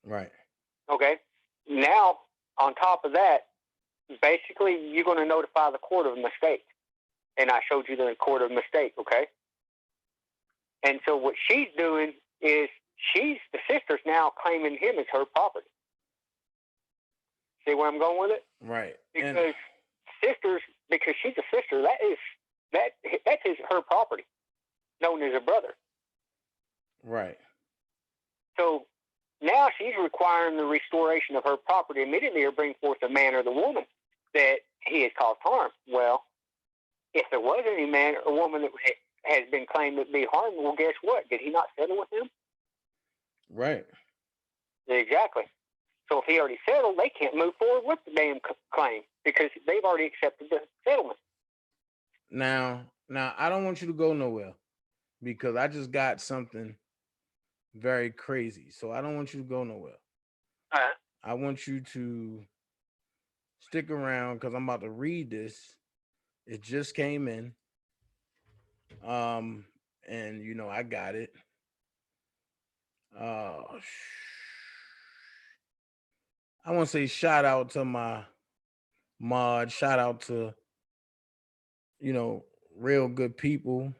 Right. Okay. Now, on top of that, basically, you're going to notify the court of a mistake. And I showed you the court of mistake, okay? And so what she's doing is the sister's now claiming him as her property. See where I'm going with it? Right. Because because she's a sister, that's her property, known as a brother. Right. So now she's requiring the restoration of her property immediately or bring forth the man or the woman that he has caused harm. Well, if there was any man or woman that has been claimed to be harmed, well, guess what? Did he not settle with him? Right. Exactly. So if he already settled, they can't move forward with the damn claim because they've already accepted the settlement. Now, I don't want you to go nowhere because I just got something very crazy. So I don't want you to go nowhere. I want you to stick around because I'm about to read this. It just came in. And you know, I got it. I want to say shout out to my mod, shout out to, you know, real good people.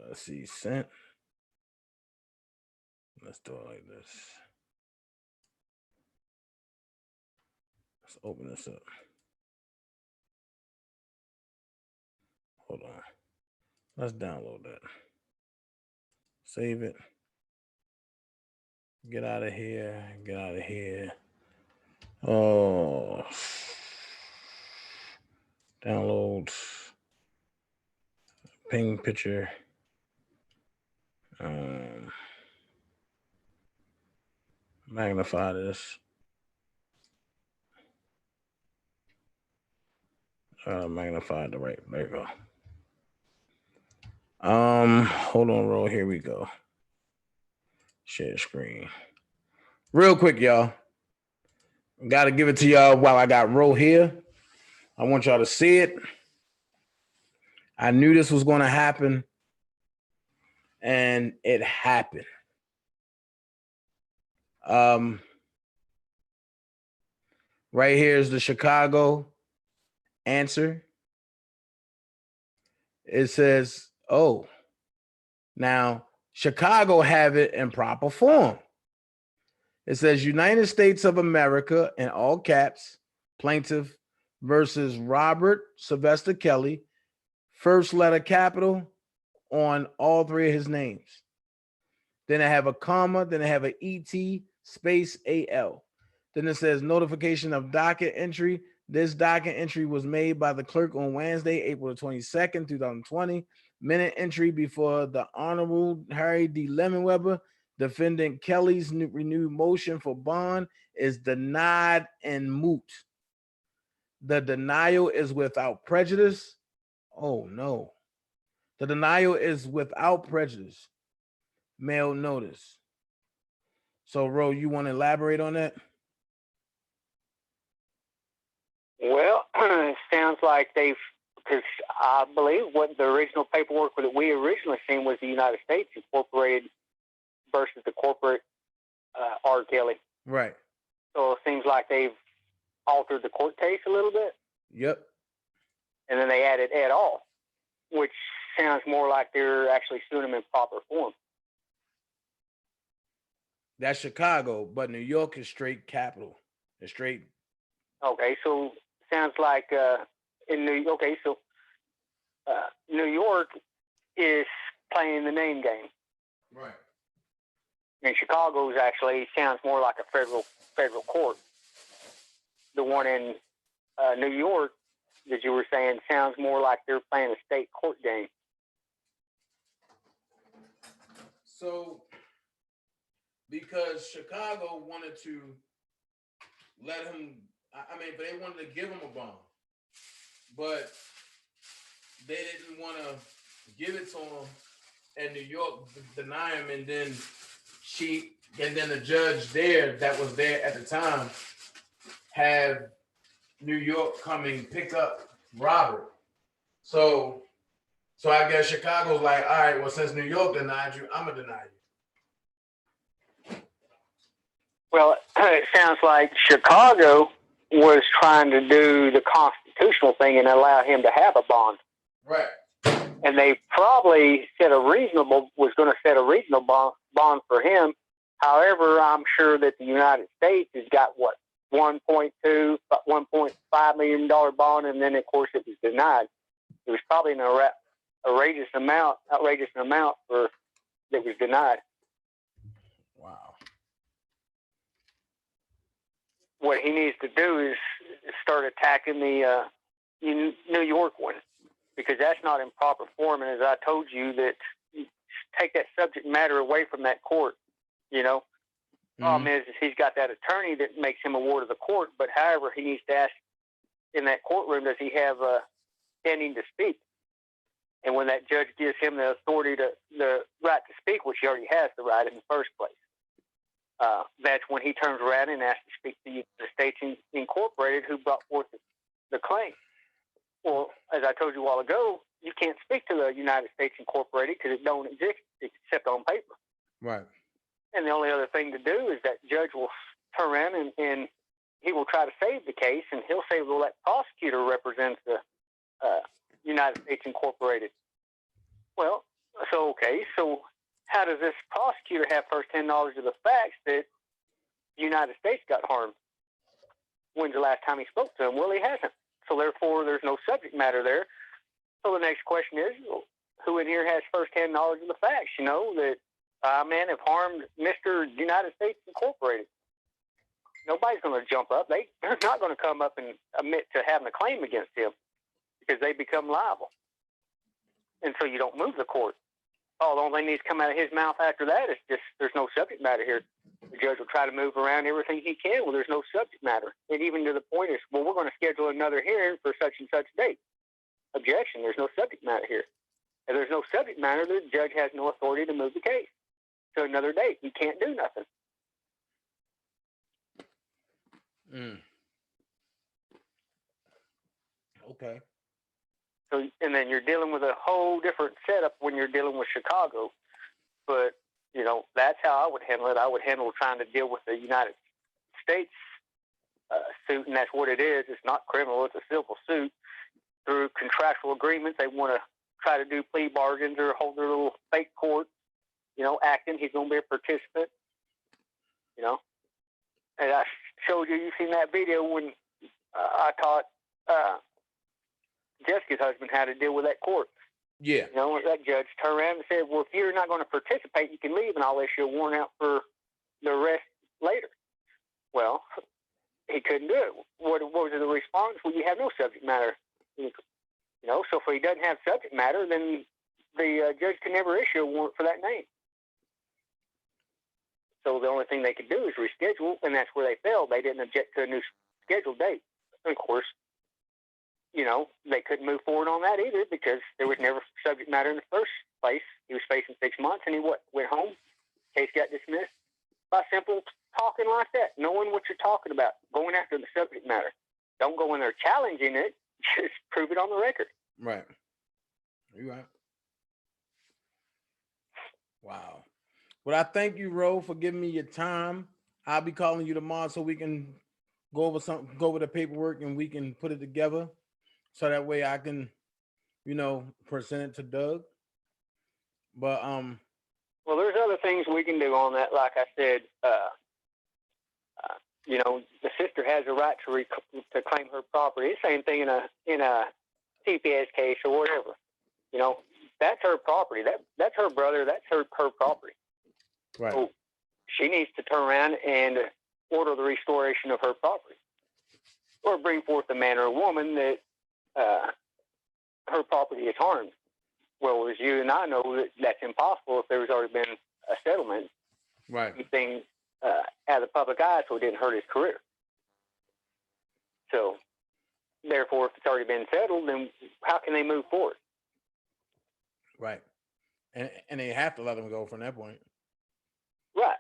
Let's see, sent. Let's do it like this. Let's open this up. Hold on. Let's download that. Save it. Get out of here. Get out of here. Oh. Download. Ping picture. Magnify this. Magnify the right. There you go. Hold on, roll. Here we go. Share screen. Real quick, y'all. Got to give it to y'all while I got Ro here. I want y'all to see it. I knew this was going to happen, and it happened. Right here is the Chicago answer. It says, oh, now Chicago have it in proper form. It says United States of America in all caps, plaintiff versus Robert Sylvester Kelly, first letter capital on all three of his names. Then I have a comma, then I have an ET space AL. Then it says notification of docket entry. This docket entry was made by the clerk on Wednesday, April 22nd, 2020. Minute entry before the Honorable Harry D. Lemonweber. Defendant Kelly's renewed motion for bond is denied and moot. The denial is without prejudice. Oh, no. The denial is without prejudice. Mail notice. So, Ro, you want to elaborate on that? Well, it sounds like because I believe what the original paperwork that we originally seen was the United States Incorporated versus the corporate R.Kelly. Right. So it seems like they've altered the court case a little bit. Yep. And then they added et al., which sounds more like they're actually suing them in proper form. That's Chicago, but New York is straight capital. It's straight. Okay, so sounds like in New York is playing the name game. Right. And Chicago's actually sounds more like a federal court. The one in New York that you were saying sounds more like they're playing a state court game. So, because Chicago wanted to let him, but they wanted to give him a bond, but they didn't want to give it to him, and New York deny him, and then the judge there that was there at the time have New York coming pick up Robert. So I guess Chicago's like, all right, well, since New York denied you, I'm gonna deny you. Well, it sounds like Chicago was trying to do the constitutional thing and allow him to have a bond. Right. And they probably was going to set a reasonable bond for him. However, I'm sure that the United States has got $1.5 million bond, and then of course it was denied. It was probably an outrageous amount that was denied. Wow. What he needs to do is start attacking the New York one, because that's not in proper form. And as I told you, that take that subject matter away from that court. Problem is he's got that attorney that makes him a ward of the court. But however, he needs to ask in that courtroom, does he have standing to speak? And when that judge gives him the authority the right to speak, which he already has the right in the first place, that's when he turns around and asks to speak to the States Incorporated, who brought forth the claim. Well, as I told you a while ago, you can't speak to the United States Incorporated because it don't exist except on paper. Right. And the only other thing to do is that judge will turn around and he will try to save the case, and he'll say, well, that prosecutor represents the United States Incorporated. Well, so how does this prosecutor have first-hand knowledge of the facts that the United States got harmed? When's the last time he spoke to him? Well, he hasn't. So therefore, there's no subject matter there. So the next question is, well, who in here has first-hand knowledge of the facts? That men have harmed Mr. United States Incorporated. Nobody's going to jump up. They're not going to come up and admit to having a claim against him because they become liable. And so you don't move the court. Oh, the only thing that needs to come out of his mouth after that is just there's no subject matter here. The judge will try to move around everything he can. Well, there's no subject matter. And even to the point is, well, we're going to schedule another hearing for such and such date. Objection, there's no subject matter here. If there's no subject matter, the judge has no authority to move the case to another date. He can't do nothing. Okay. So, and then you're dealing with a whole different setup when you're dealing with Chicago. But, that's how I would handle it. I would handle trying to deal with the United States suit, and that's what it is. It's not criminal. It's a civil suit. Through contractual agreements, they want to try to do plea bargains or hold their little fake court, acting he's going to be a participant, And I showed you've seen that video when I taught Jessica's husband how to deal with that court. Yeah. That judge turned around and said, well, if you're not going to participate, you can leave, and I'll issue a warrant out for the arrest later. Well, he couldn't do it. What was the response? Well, you have no subject matter. So if he doesn't have subject matter, then the judge can never issue a warrant for that name. So the only thing they could do is reschedule, and that's where they failed. They didn't object to a new scheduled date. And of course, they couldn't move forward on that either because there was never subject matter in the first place. He was facing 6 months, and he went home. Case got dismissed by simple talking like that, knowing what you're talking about, going after the subject matter. Don't go in there challenging it. Just prove it on the record. Right. You're right. Wow. Well, I thank you, Ro, for giving me your time. I'll be calling you tomorrow so we can go over the paperwork and we can put it together. So that way I can, present it to Doug. But well, there's other things we can do on that. Like I said, the sister has a right to claim her property. Same thing in a CPS case or whatever. You know, that's her property. That's her brother. That's her property. Right. So she needs to turn around and order the restoration of her property, or bring forth a man or a woman that her property is harmed. Well, as you and I know, that's impossible if there's already been a settlement. Right. Things out of the public eye, so it didn't hurt his career. So, therefore, if it's already been settled, then how can they move forward? Right. And they have to let them go from that point. Right.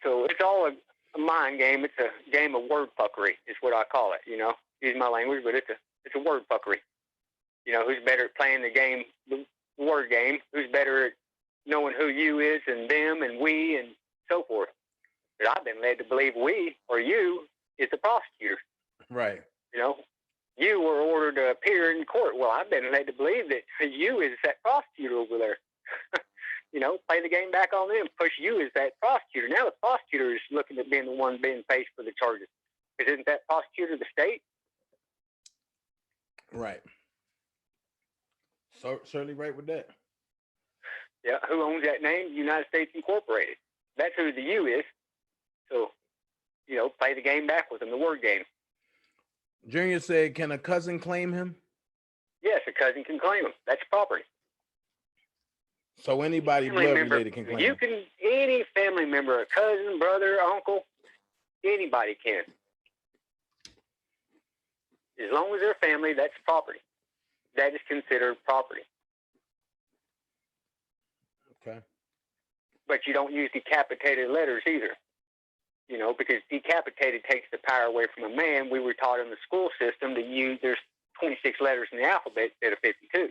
So it's all a mind game. It's a game of word fuckery, is what I call it. You know, use my language, but it's a word fuckery. You know, who's better at playing the game, the word game? Who's better at knowing who you is and them and we and so forth? But I've been led to believe we or you is the prosecutor. Right. You know, you were ordered to appear in court. Well, I've been led to believe that you is that prosecutor over there. You know, play the game back on them. Push you as that prosecutor. Now the prosecutor is looking at being the one being faced for the charges. Isn't that prosecutor the state? Right. So certainly right with that. Yeah, who owns that name? United States Incorporated. That's who the you is. So, you know, play the game back with them, the word game. Junior said, can a cousin claim him? Yes, a cousin can claim him. That's property. So anybody blood related can claim him. Any family member, a cousin, brother, uncle, anybody can. As long as they're family, that's property. That is considered property. Okay. But you don't use decapitated letters either. You know, because decapitated takes the power away from a man. We were taught in the school system to use, there's 26 letters in the alphabet instead of 52.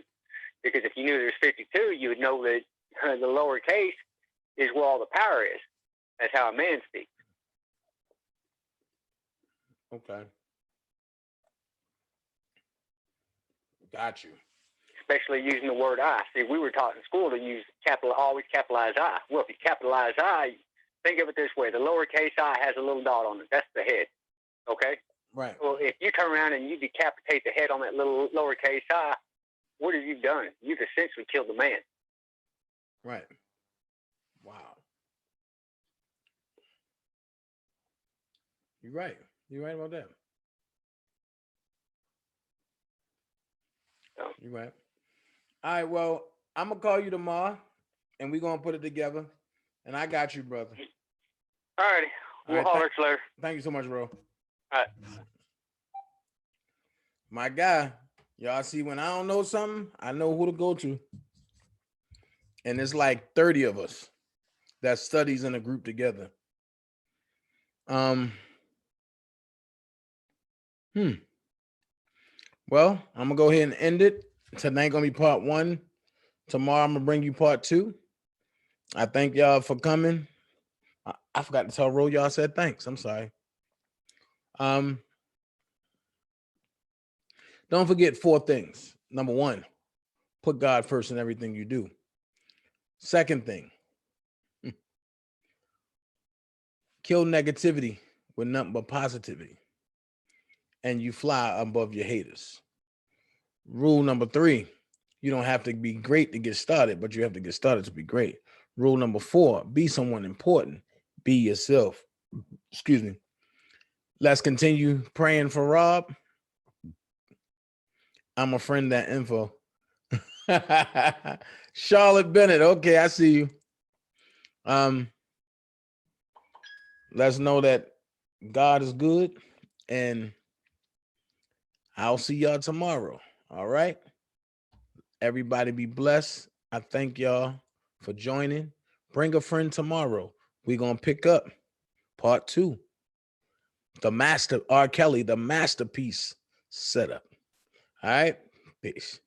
Because if you knew there's 52, you would know that the lowercase is where all the power is. That's how a man speaks. Okay. Got you. Especially using the word I. See, we were taught in school to use always capitalize I. Well, if you capitalize I, think of it this way. The lowercase I has a little dot on it. That's the head. Okay? Right. Well, if you turn around and you decapitate the head on that little lowercase I, what have you done? You've essentially killed the man. Right. Wow. You're right. You're right about that. So, you're right. All right, well, I'm going to call you tomorrow, and we're going to put it together. And I got you, brother. all righty. We'll holler at you later. Thank you so much, bro. All right. My guy, y'all see, when I don't know something, I know who to go to. And it's like 30 of us that studies in a group together. Well, I'm gonna go ahead and end it. Tonight gonna be part 1. Tomorrow I'm gonna bring you part 2. I thank y'all for coming. I forgot to tell Ro y'all said thanks. I'm sorry. Don't forget 4 things. Number 1, put God first in everything you do. Second thing, kill negativity with nothing but positivity, and you fly above your haters. Rule number 3, you don't have to be great to get started, but you have to get started to be great. Rule number 4, be someone important. Be yourself. Excuse me. Let's continue praying for Rob. I'm a friend that info. Charlotte Bennett. Okay, I see you. Let's know that God is good, and I'll see y'all tomorrow. All right. Everybody be blessed. I thank y'all for joining. Bring a friend tomorrow. We're going to pick up part 2. The master, R.Kelly, the masterpiece setup. All right. Peace.